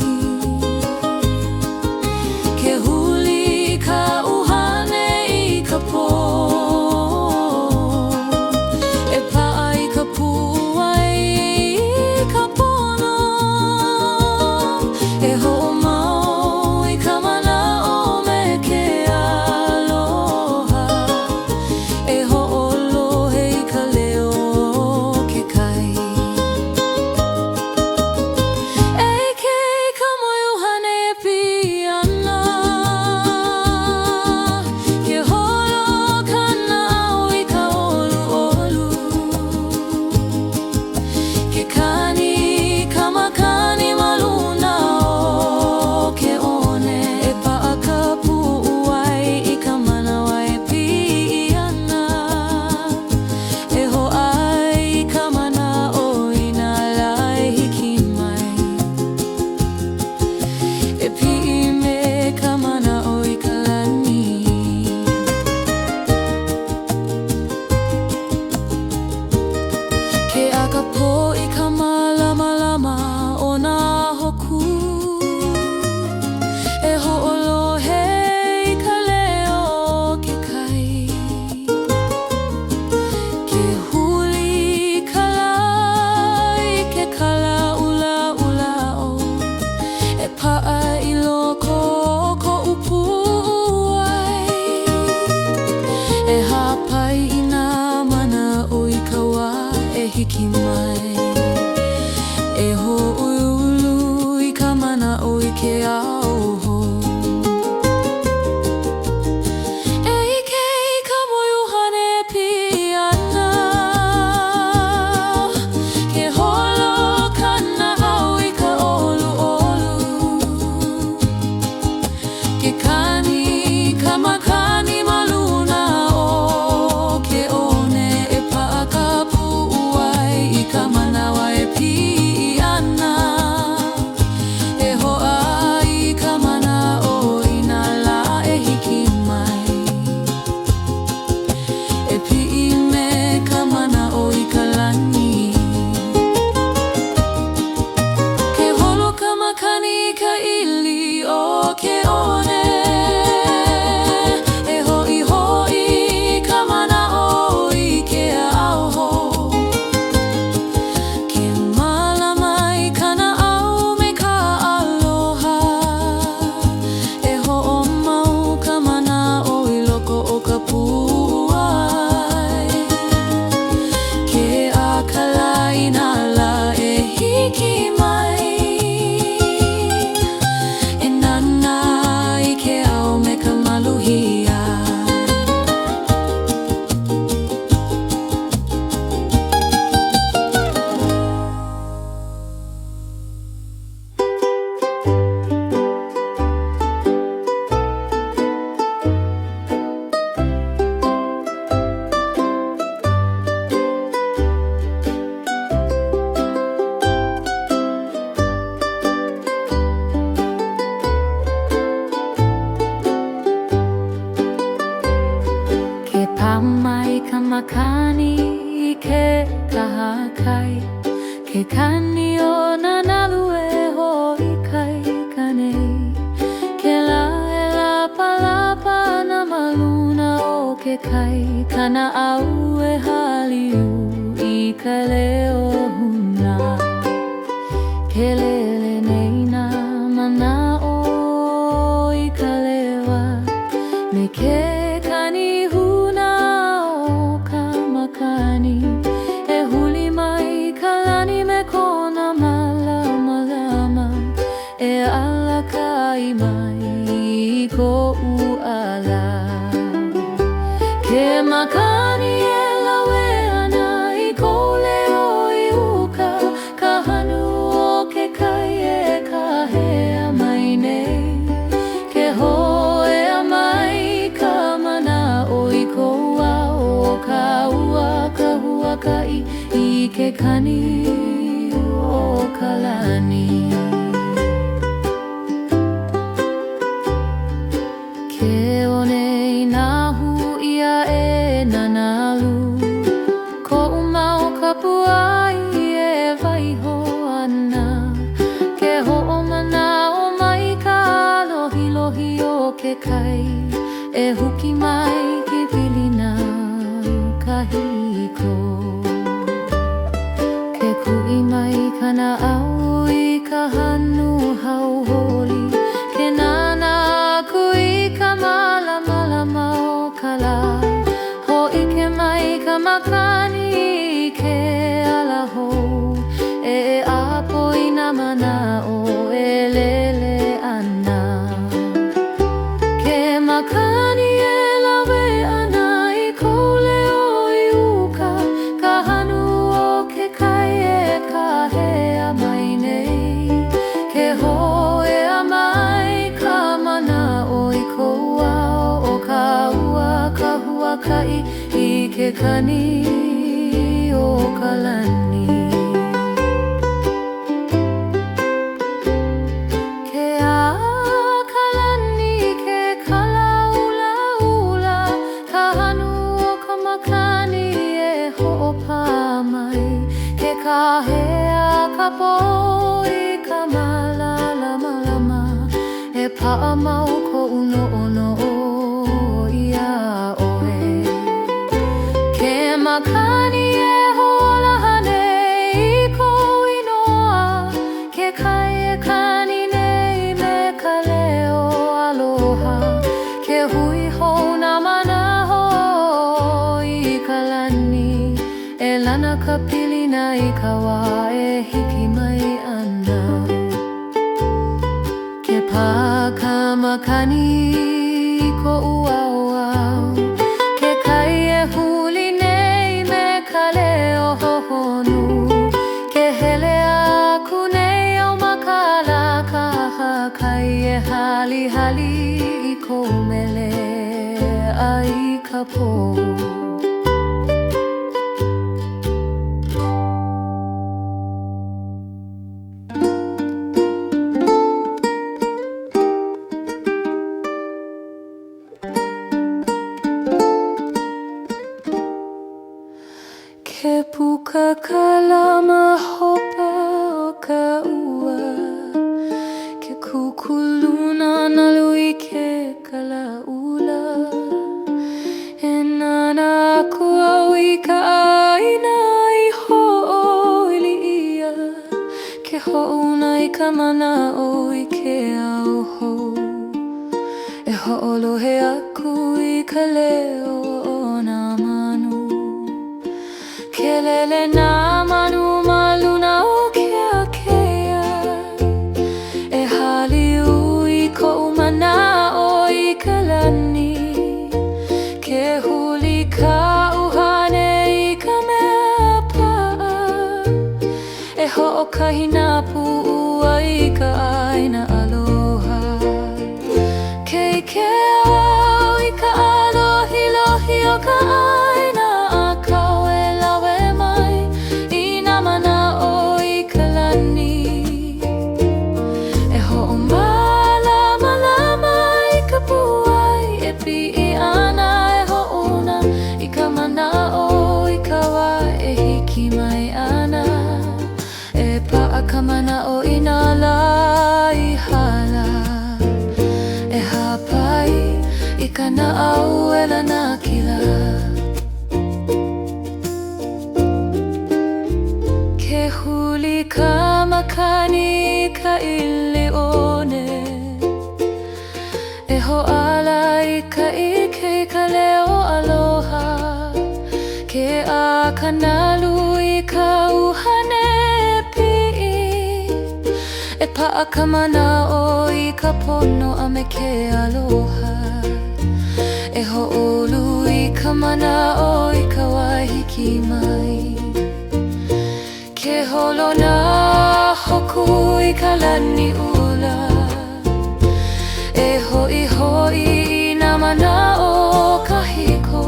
ke huli ka uhane I ka po e pa'a I ka pu'uai I ka pono e ho'omau I ka mana o me ke aloha e ho'olohe I ka leo o ke kai e ike I ka moiuhane e piana ke holo kana au I ka olu olu ke kani kamakani maluna o ke one e pa'a ka pu'uai I ka manawa e pi'i ana e hoa I ka mana o ina la e hiki mai e pi'i me ka mana o I kalani ke akapo I ka malama lama o na hoku e ho'olohe I ka leo o ke kai ke huli kala I ke kala ula ula o e pa'a I loko ko upuai e hapai I na mana o I ka wā e hiki mai e ho'uulu I ka mana o I ke auho e ike I ka moiuhane piana ke holo kana au I ka olu olu ke kani kamakani maluna o ke one e pa'a ka pu'uai I ka manawa e pi'i makani I ke kahakai Ke kani o na nalue hoi kai kanei Ke la e lapa na maluna o ke kai Kana au e haliu I ka leo huna Ke lele nei na mana o I ka lewa Me ke kani huna o ka makani E huli mai ka lani me kona malama E ala kai mai I ko uala Ke makani e lawe ana I ko leo I uka Ka hanu o ke kai e ka hea mai nei Ke hoe a mai ka mana o I ko au o ka ua ka hua kai I ke kani o ka lani Ke onei nā hu ia e nanalu Ko umau ka puai e waiho ana Ke ho'o mana o mai ka lohi o ke kai E huki mai ki pilina ka hiko Ke kui mai kana au I ka hanu hau holi Ke nana kui ka malama o ka la Ho I ke mai ka makani I ke ala ho E apo I na mana o e lele ana Ke makani e lawe ana I ko leo I uka Ka hanu o ke kai e ka hea mai nei Ke hoe a mai ka mana o I ko au o ka ua ka hua kai I ke kani o ka lani Ke a ka lani ke kalaula Ka hanu o ka makani e ho'opa mai Ke ka hea ka po I ka malama E pa'a mau ko uno ono o ia oe Ke makani e hola hane I ko inoa Ke kai e kani nei me ka leo aloha Ke hui hou na mana ho I ka lani E lana ka pilina I ka wā e hiki mai ana Ke pā ka makani ko uau Ke kai e huli nei me ka leo hohonu Ke hele aku nei au makala ka hakai e hali I ko mele ai ka po Ke puka kalama hopa o ka ua Ke kukuluna nalu I ke kalaula E nana aku au I ka aina I ho'oili ia Ke ho'una I ka mana o I ke au hou E ho'olohe aku I ka leo o nā manu Ke lele nā manu maluna o ke akea E haliu I ko'u mana o I ka lani Ke huli ka uhane I ka mea pa'a E ho'okahina pu'ua I ka aina aloha Ke ike au I ka alohi o ka aina a kau e lawe mai I nā mana o I ka lani E ho'omala I ka puai E pi'i ana e ho'una I ka mana o pa'akamana o inala I hala E hapai I kana au ela na kila Ke huli ka makani ka ilione E ho'ala I ka ike ka leo aloha Ke a kanalu I ka uhane pi'i E pa'akamana o I ka pono a me ke aloha E ho'olu I ka mana o I ka wahiki mai Ke holo na hoku I ka lani ula E hoi hoi na mana o ka hiko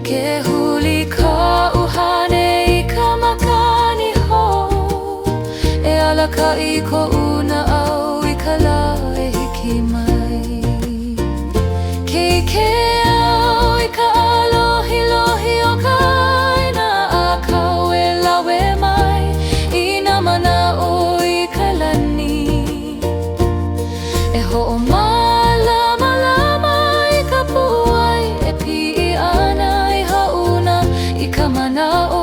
Ke huli ka uhane I ka makani ho E ala ka I ko una au I ka la e hiki mai Ke au I ka alohi lohi o ka aina a ka we lawe mai I na mana o I ka lani E ho'o malama lama I ka puai E pi'i ana I hauna I ka mana o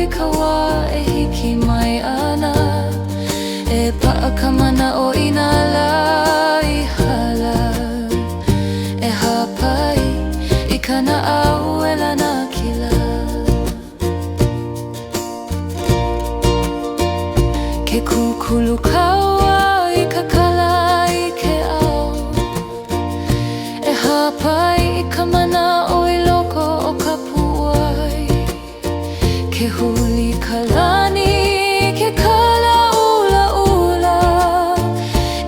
I ka wā e hiki mai ana E pa'akamana o inala I hala E hapai I kana au ela na kila Ke kukulu kaua I ka kala I ke au E hapai I ka mana o I loko o ka puai Ke huli ka lani ke kala ula ula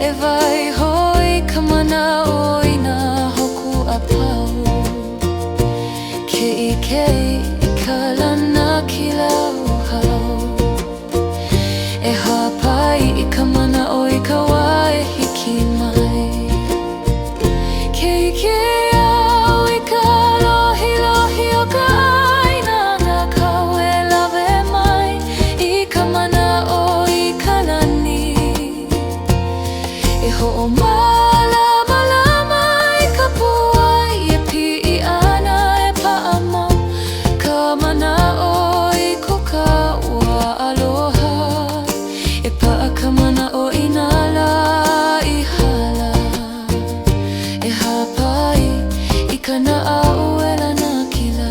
E vai hoi ka mana o I na hoku a pau Ke ike I ka lana ki lau hau E hapai I ka mana o I ka wā e hiki mai Ke ike au I ka lohi lohi o ka aina Na ka we lawe mai I ka mana o I ka lani E ho'o malama lama I ka puai E pi'i ana e pa'amo Ka mana o I ko ka ua aloha E pa'akamana o inala I hala E hapai I kana au ela na kila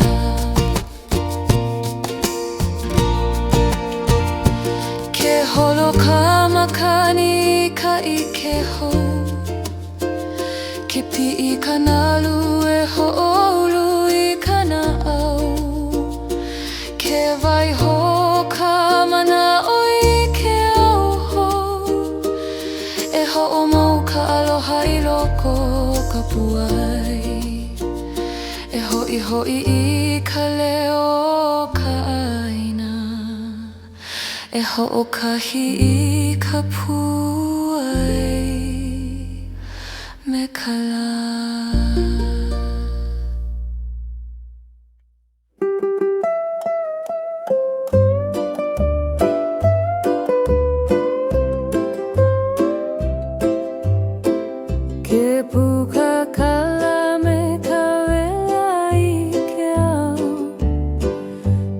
Ke holo ka makani ka ike ho Ke pi'i kanalu e ho'olu I kana au Ke vai ho ka mana o I ke au ho E ho'o mau ka aloha I loko ka puai E hoi hoi I ka leo ka aina E ho'okahi I ka puai me ka la Ke puka kala me ka wela I ke au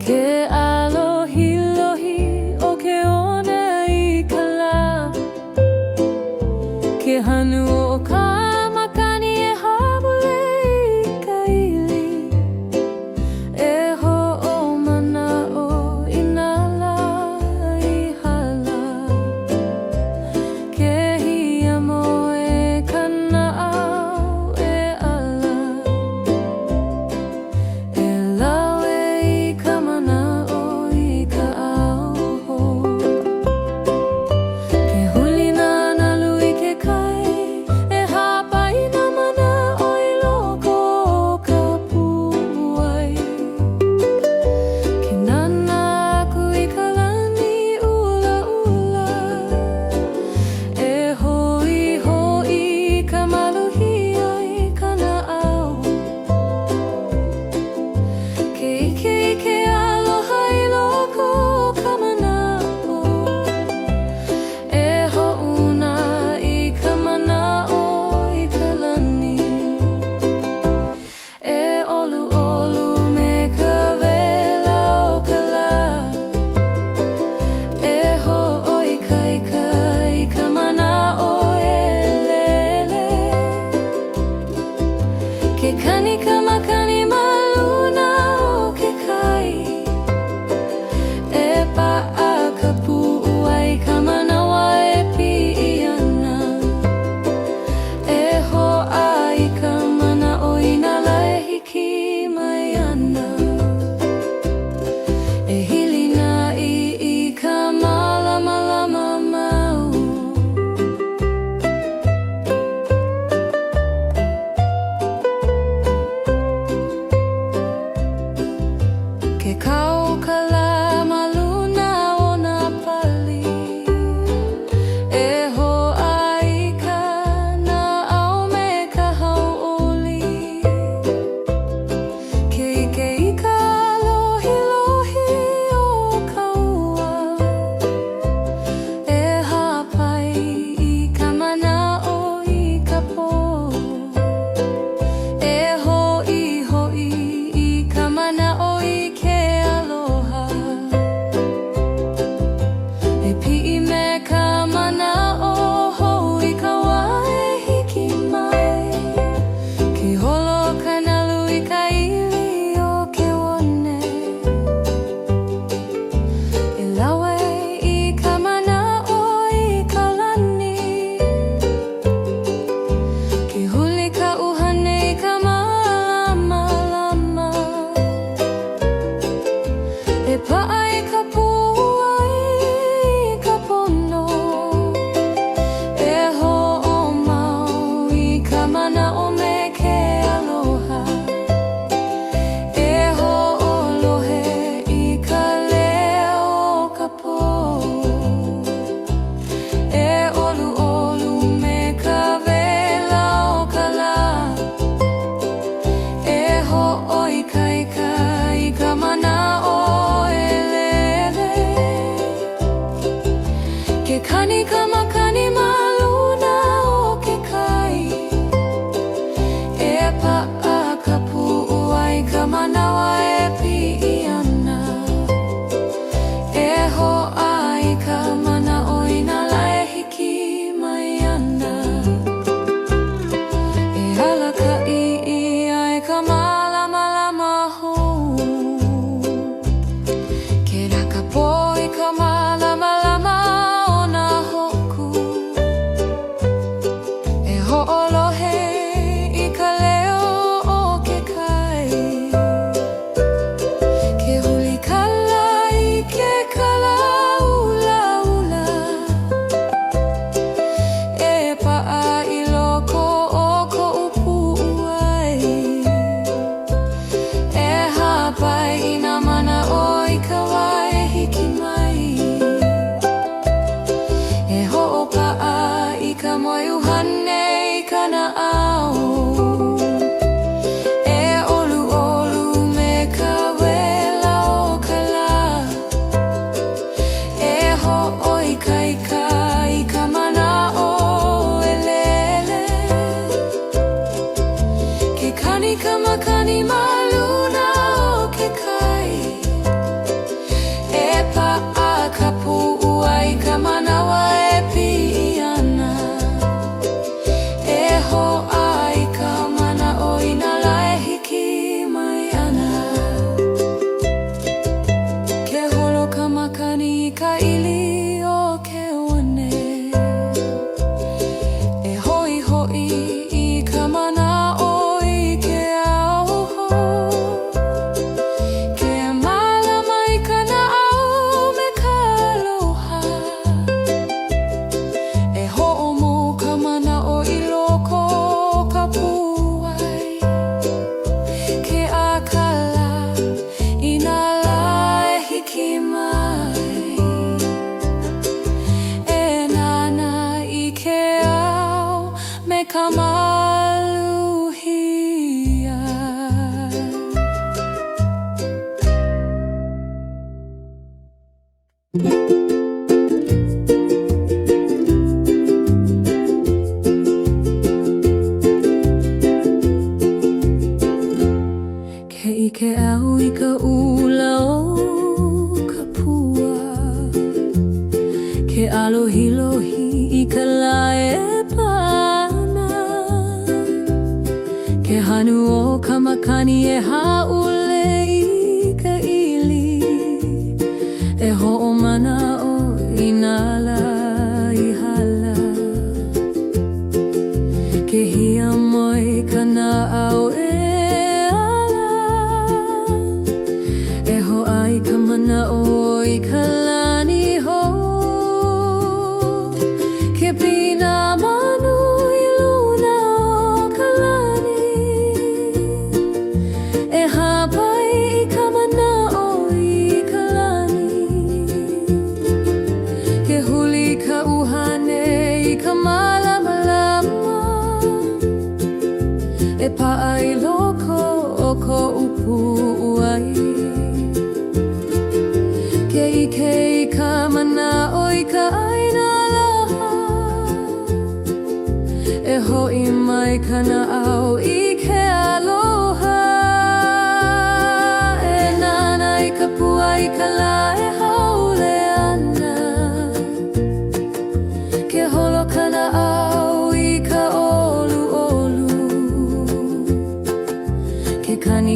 Ke alohi lohi o ke ona I ka la Ke hanu o ka makani e hawule I ka ili E ho'o mana o inala I hala Ke hia moe kana au e ala E lawe I ka mana o I ka au ho Ke huli na nalu I ke kai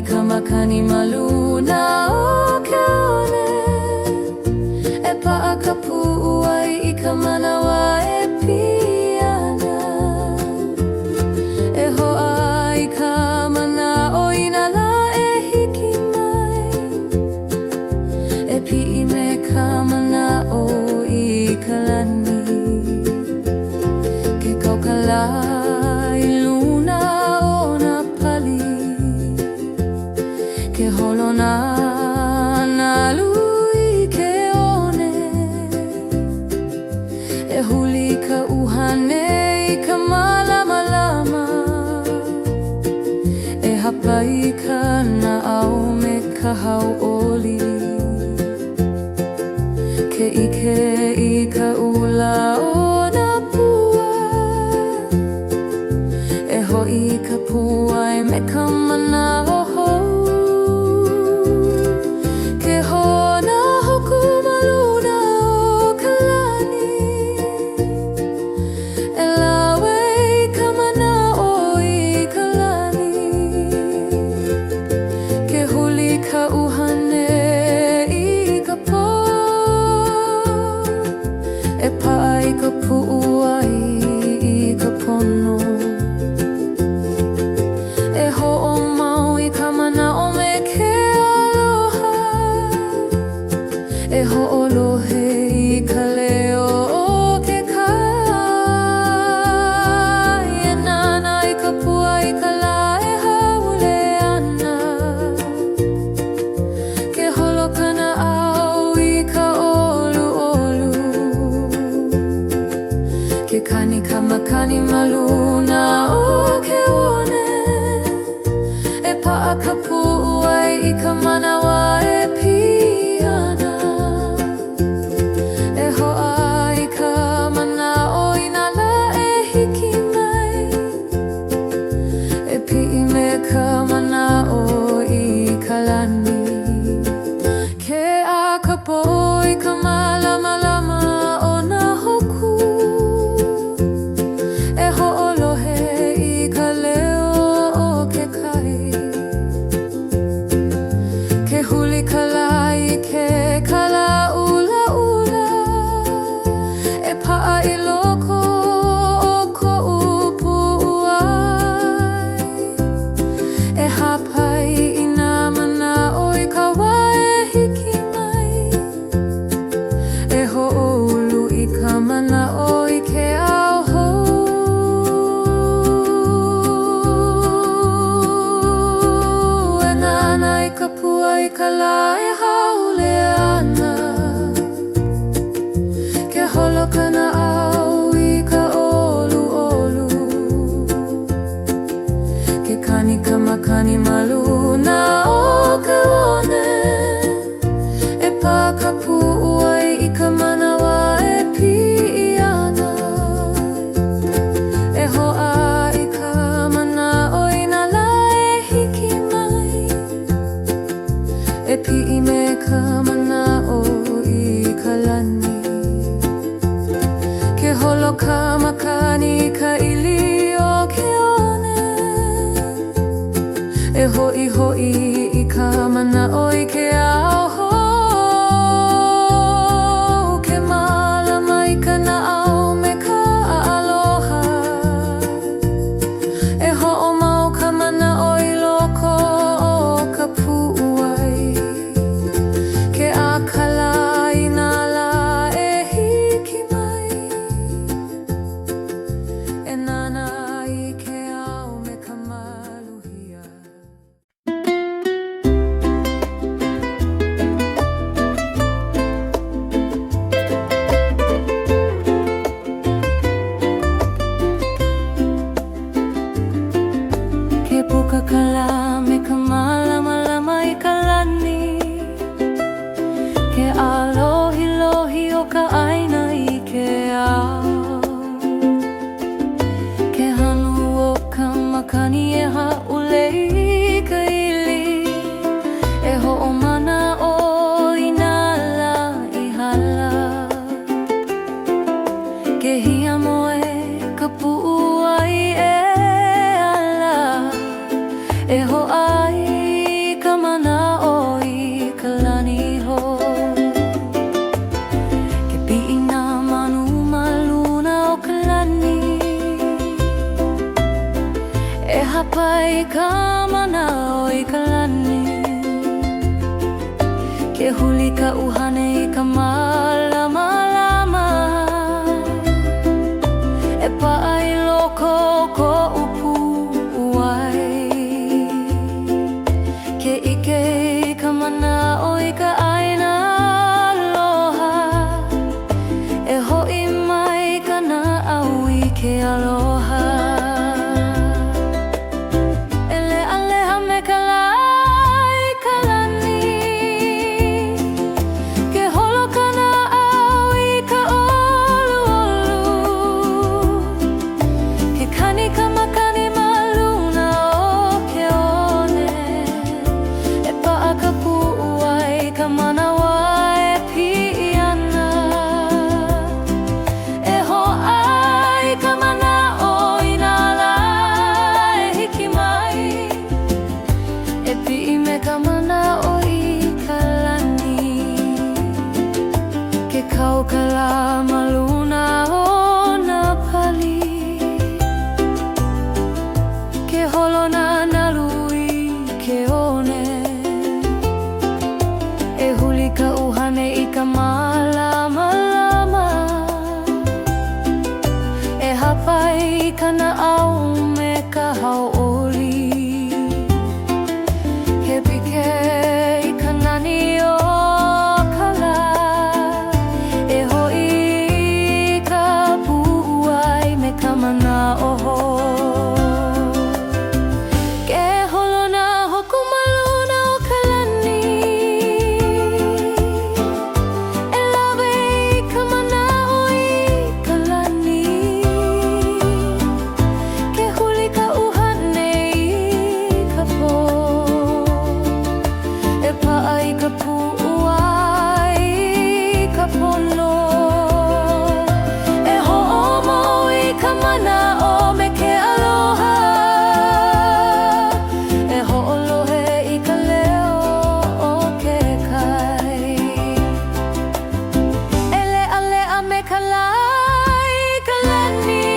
ka makani maluna o ke one. E pa'a ka pu'uai I ka manawa e piana. E ho'a I ka mana'o I nā la e hiki mai. E pi'i me ka mana'o I ka lani. Ke kaukalai luna o nā pali. Ke holona nā lui ke one. E huli ka uhane I ka malamalama. E hapai ka na'au me ka hau'oli. Ke ike I ka ula o nā pua. E ho'i ka puai me ka mana'o hou. Ke hona hoku maluna o ka lani. E lawe I ka mana'o I ka lani. Ke huli ka uhane I ka po. E pa'a I ka pu'uai I ka pono. E ho'omau I ka mana'o me ke aloha. E ho'olohe I ka leo o ke kai. E nana I ka pua I ka la e haule ana. Ke holokana au I ka olu olu. Ke kani ka makani maluna o ke one. E pa'a ka pu'uai I ka manawa e piana. E ho'a I ka mana'o I nā la e hiki mai. E pi'i me ka mana'o I ka lani. Ke a ka po I ka malamalama o nā hoku. E ho'olohe I ka leo o ke kai. Ke huli ka lai ke kala ula ula. E pa'a I loko o ko'u pu'uai. E hapai I nā mana'o I ka wā e hiki mai. E ho'oulu I ka mana'o I ke ao hou. E nana I ka pua I ka la e haule ana. Ke holokana au I ka olu olu. Ke kani ka makani maluna o ka one. E pa'a ka pu'uai I ka manawa e piana. E ho'a I ka mana'o I nā la e hiki mai. E pi'i me ka mana'o I ka lani. Ke holo ka makani ka ili o ke one. E ho'i ho'i I ka mana'o I ke ao hou. Ke malama I ka na'au me ka aloha. E ho'omau ka mana'o I loko o ka pu'uai. Ke akala I nā la e hiki mai. E nana I ke ao me ka maluhia. Ke puka kala me ka malamalama I ka lani. Ke alohi lohi o ka aina I ke ao. Ke hanu o ka makani e ha'ule I ka ili. E ho'omana o I nā la I hala. Ke hia moe ka pu'uai e ala. E ho'ai hapai ka manao I ka lani, ke huli ka uhane I ka malama-lama, e paʻai loko ko upu uai, ke ike I ka manao I ka ʻaina aloha, e hoʻi mai ka naʻau I ke aloha. Kau kala maluna o na pali, ke holona na lui ke one, e huli ka uhane I ka malama-lama, e hapai ka naʻau me ka hauʻoli, ke pike I ka nani o mana'oho, ke holona hoku maluna o ka lani, e lawe I ka mana'o I ka lani, ke huli ka uhane I ka po, e paʻai ka puʻuai I ka pono, mana'o me ke aloha, e hoʻolohe I ka leo o ke kai, e leʻaleʻa me ka lai ka lani,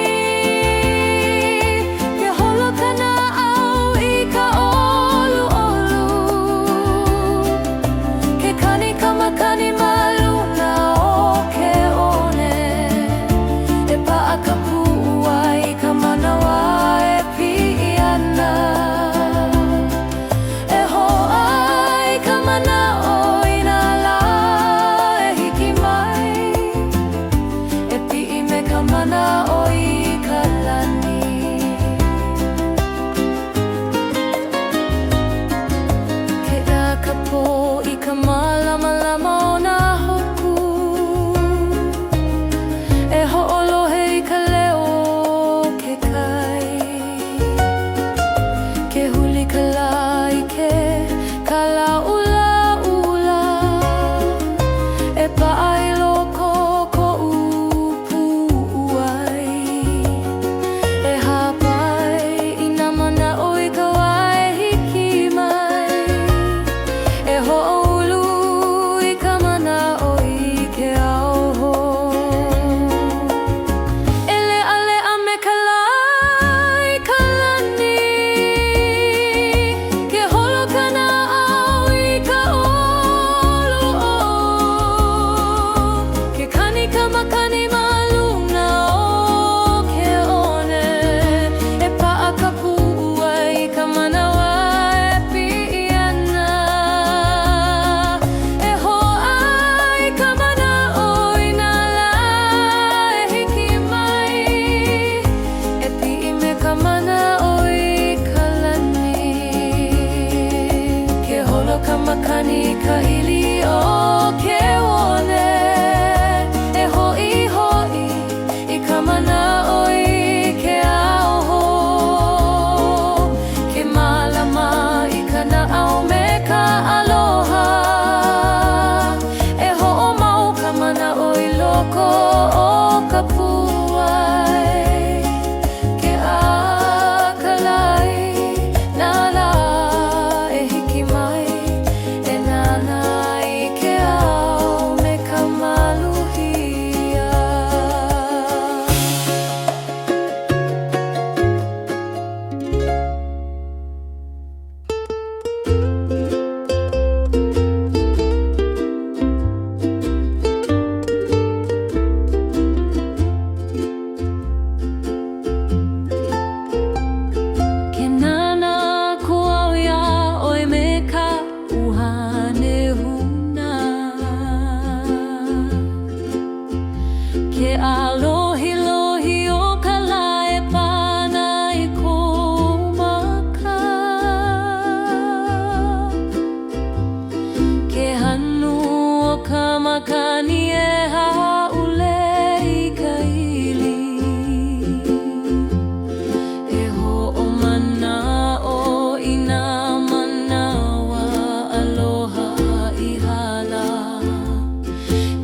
ke holo ka naʻau I ka ʻoluʻolu, ke kani ka makani maluna o ke one, e paʻa ka mana'o I ka lani, ke ʻakapo I ka malama-lama o nā hoku, e hoʻolohe I ka leo ke kai, ke huli ka lā I ke kalaʻulaʻula, e paʻai loko ko upu uai, Alohi o kalae pana I kou maka. Ke hanu o ka makani e haʻule I ka ili. E hoʻomana'o I nā manawa aloha I hala.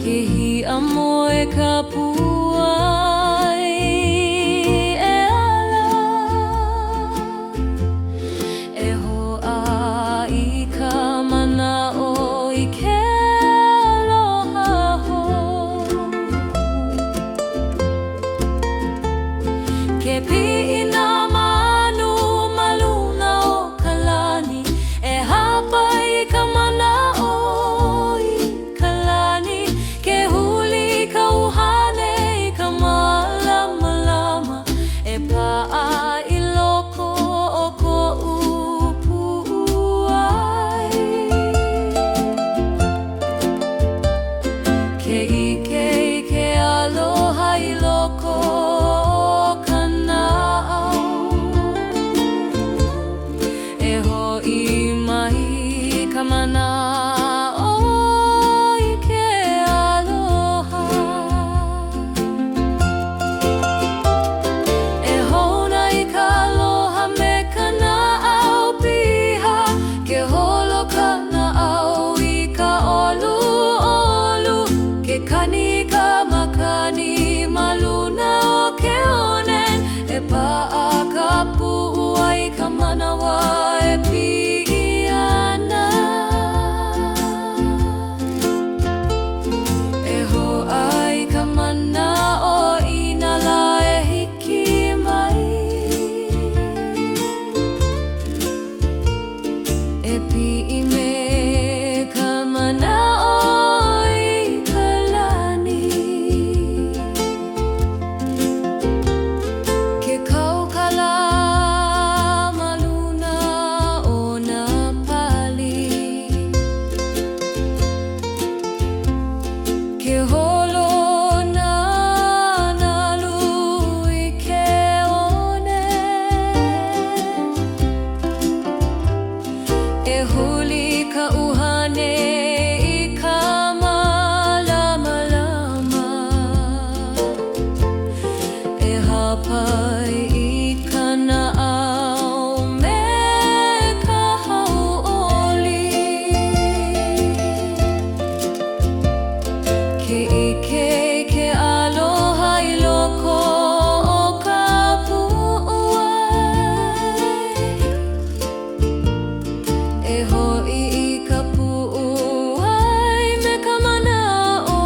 Ke hiʻa moe ka puai e ala. E hoʻā I ka mana'o I ke aloha hou. Ke piʻi nā manu ma luna o ka lani. E hapa I ka mana'o I ka lani. Ke huli ka uhane I ka mālama. E pa'a I loko o ko'u pu'uai. Ke ike I ke aloha I loko o ka na'au. E ho'i mai ka mana'o I ke aloha. E hona I ka aloha me ka na'au piha. Ke holo ka na'au I ka olu. Ke kani ka makani ma luna o ke onen. E pa'a ka pu'uai ka manawa e pi'i ana. E ho'ai ka mana'o I nā la e hiki mai. E pi'i me ka mana'o I ka lani. Ke kaukala ma luna o nā pali. Ke holo nā nalu I ke one. E huli ka uhane I ka mālama. E hapai I ka na'au me ka hauʻoli. Ke ike I ke aloha I loko o ka pu'uai. E ho'i I ka pu'uai me ka mana'o.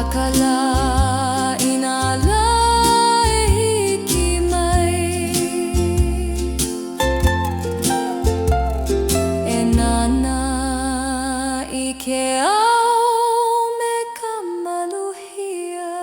akala inala e hiki mai e nana I ke ao me ka maluhia.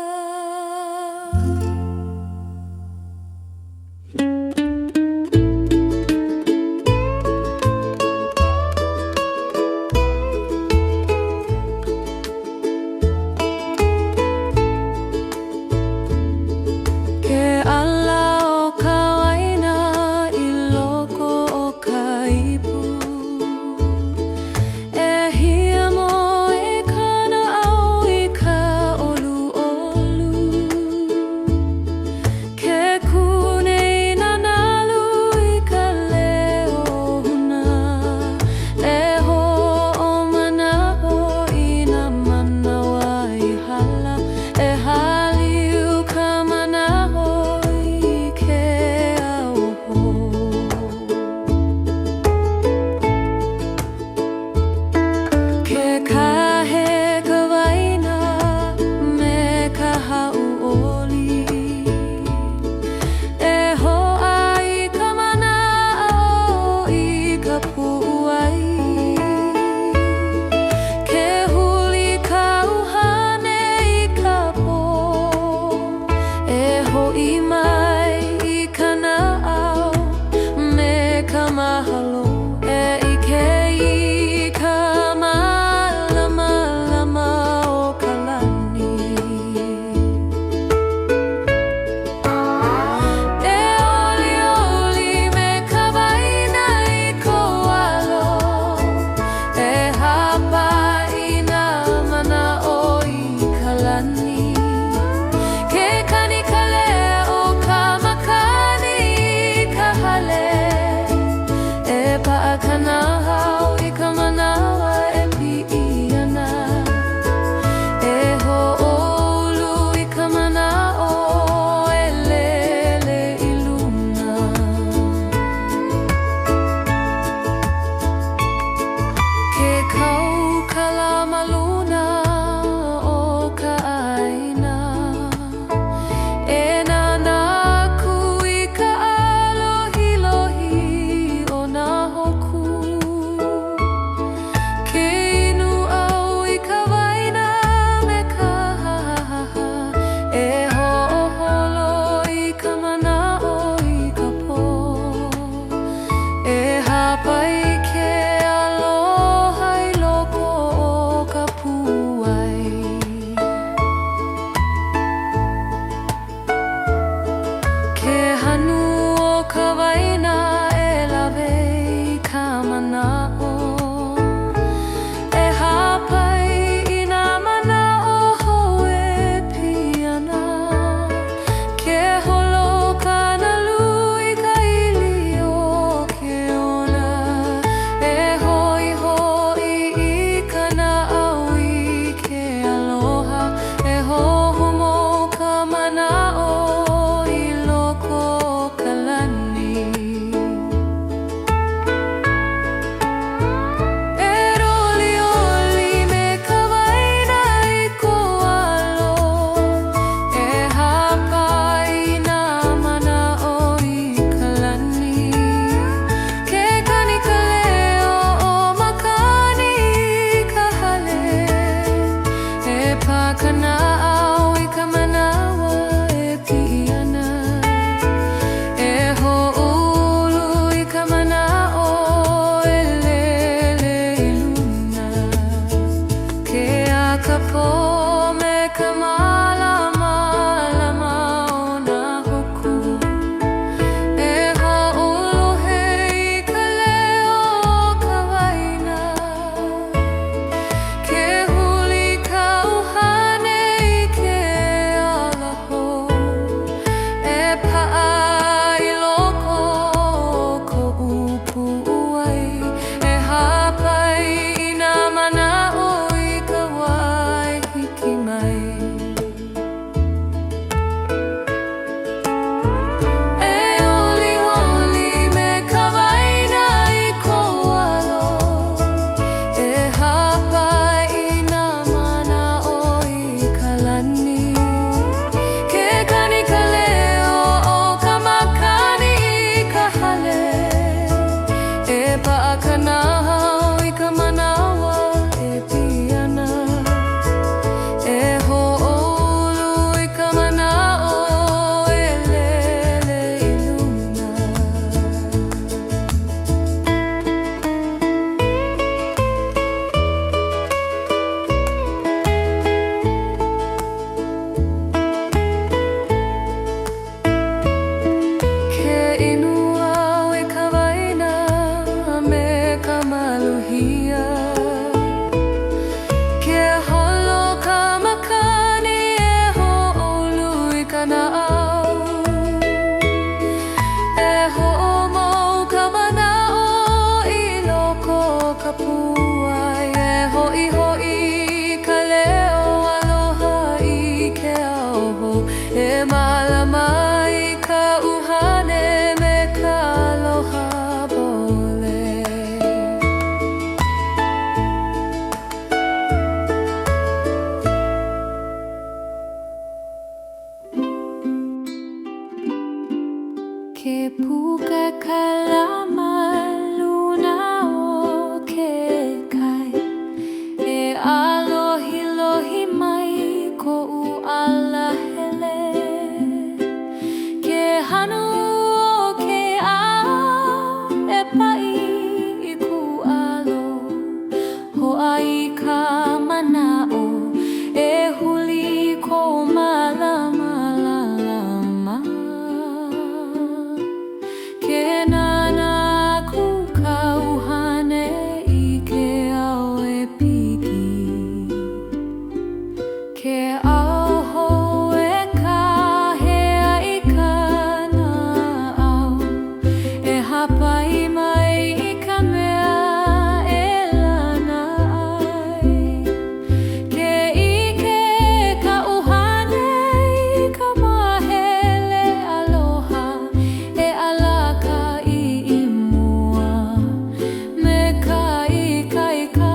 Ke aho e kahea I kana au e hapai mai I ka mea e lana ai. Ke ike ka uhane I ka mahele aloha e alaka I mua me ka ikaika.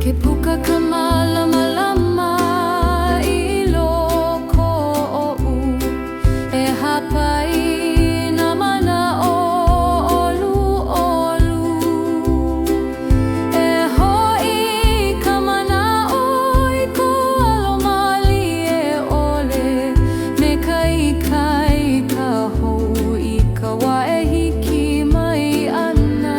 Ke puka ka malama I loko o'u e hapai na mana o olu e hoi ka mana o I ko alomali e ole me ka ikai ka hou I ka wae hiki mai ana.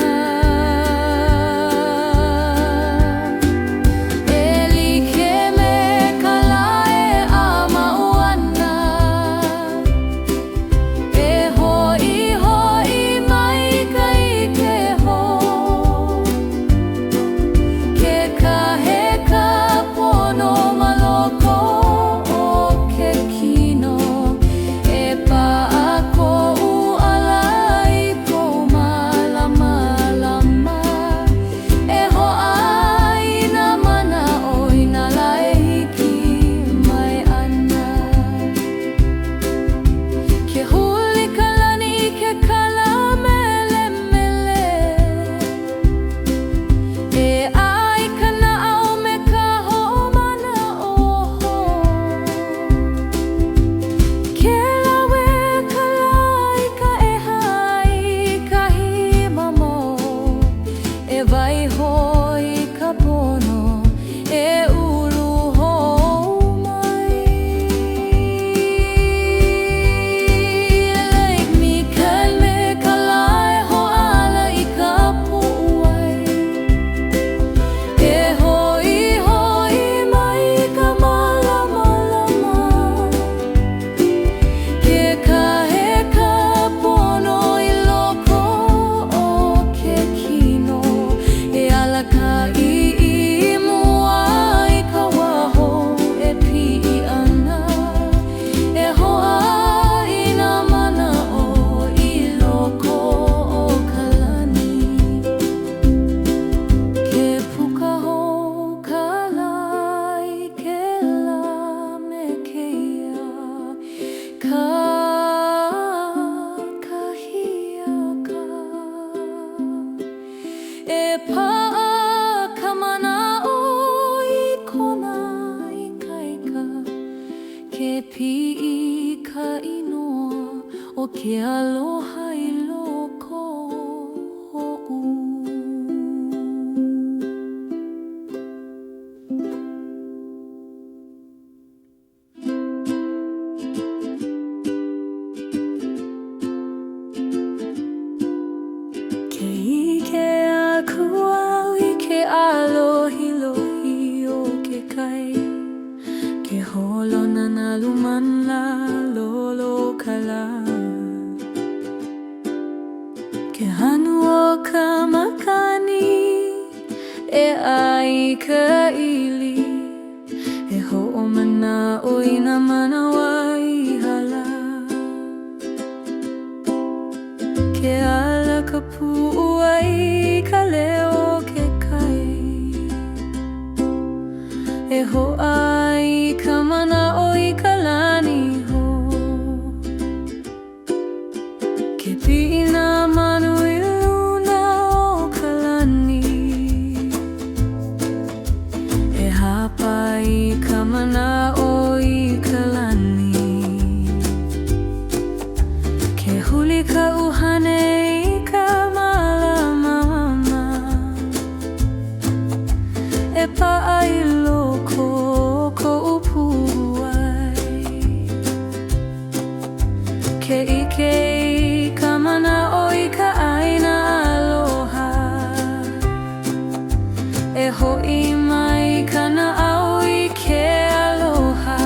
E pa'a ka mana'o I kona ikaika ke pi'i ka inoa o ke aloha I loko o'u. Ke ike a kuau I ke alohi o ke kai ke holona na lumana lolo kala ke hanu o ka makani e ai ka ili mana waihala ke ala ka pu'uai ka leo ke kai e ho'ai ka mana o i ka lani ho ke pi'ina manu i luna o ka lani e hapai ka mana o i ka lani ke huli ka uhane i ka malamama e pa'a i loko ko upu'uai ke ike i ka mana o i ka ʻaina aloha e ho'i mai kana ʻao i ke aloha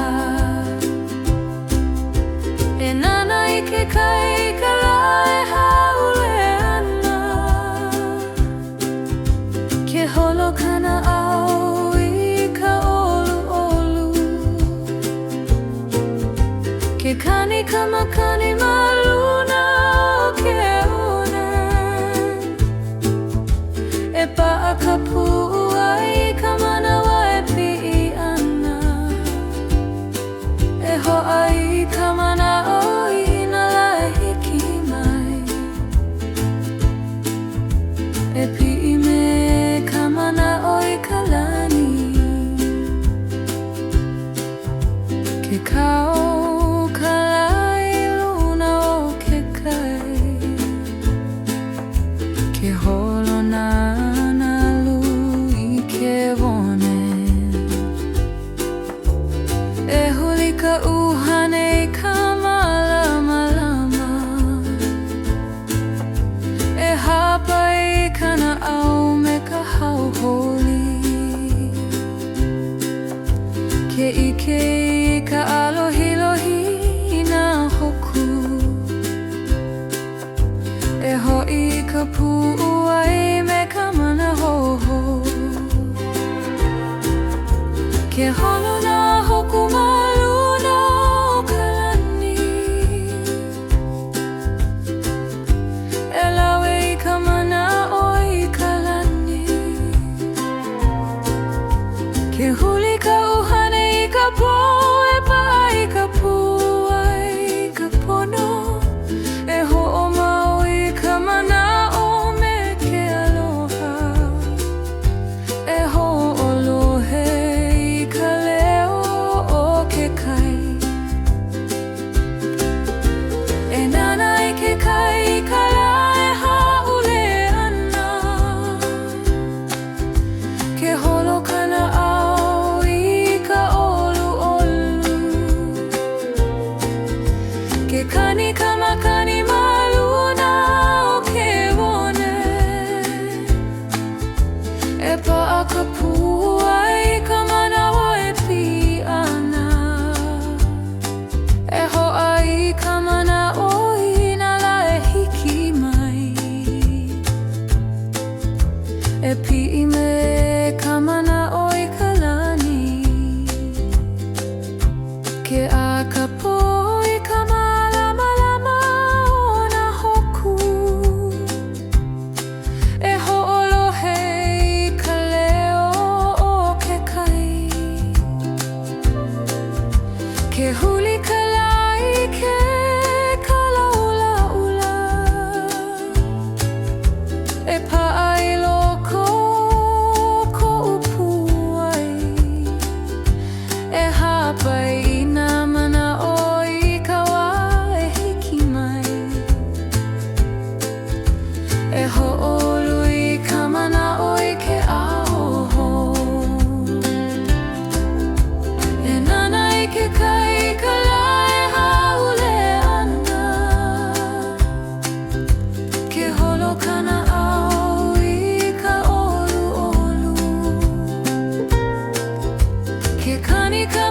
e nana i ke kai ka lae haule ana ke holo kana ʻao i ka ʻoluʻolu ke kani ka makani ma luna o ke ona e pa'a ka pu'uai ka manawa e pi'i ana e ho'ai ka mana o i na lae hiki mai e pi'i me ka mana o i ka lani ke kau ka lai luna o ke kai ke holo nana lu i ke wone e huli ka uhane i ka malamalama e hapai kana ʻao me ka hauholi ke ike i ka alohilohi i nā hoku e ho'i ka pu'uai me ka mana hoho ke holo nā hoku ma luna o ka lani e lawe i ka mana o i ka lani ke huli ka uhane i ka po e pa'a i ka pu'uai i ka pono e ho'omau i ka mana o me ke aloha e ho'olohe i ka leo o ke kai e nana i ke kai i ka lae ha'ule ana ke holo kana ʻao i ka ʻoluʻolu ke kani ka makani ma luna o ke wone e pa'a ka pu'uai ka manawa e pi'i ana e ho'ai ka mana o i na lae hiki mai e pi'i me ka mana o i ka lani ke a ka po i ka malamalama o nā hoku e ho'olohe i ka leo o ke kai ke huli ka lai ke kalaulaula e pa'a i loko ko upu'uai e hapai i nā mana o i ka wā e hiki mai e ho'olu i ka mana o i ke ʻaoho e nana i ke kai i ka lae haule ana ke holo kana ʻao i ka ʻoluʻolu ke kani ka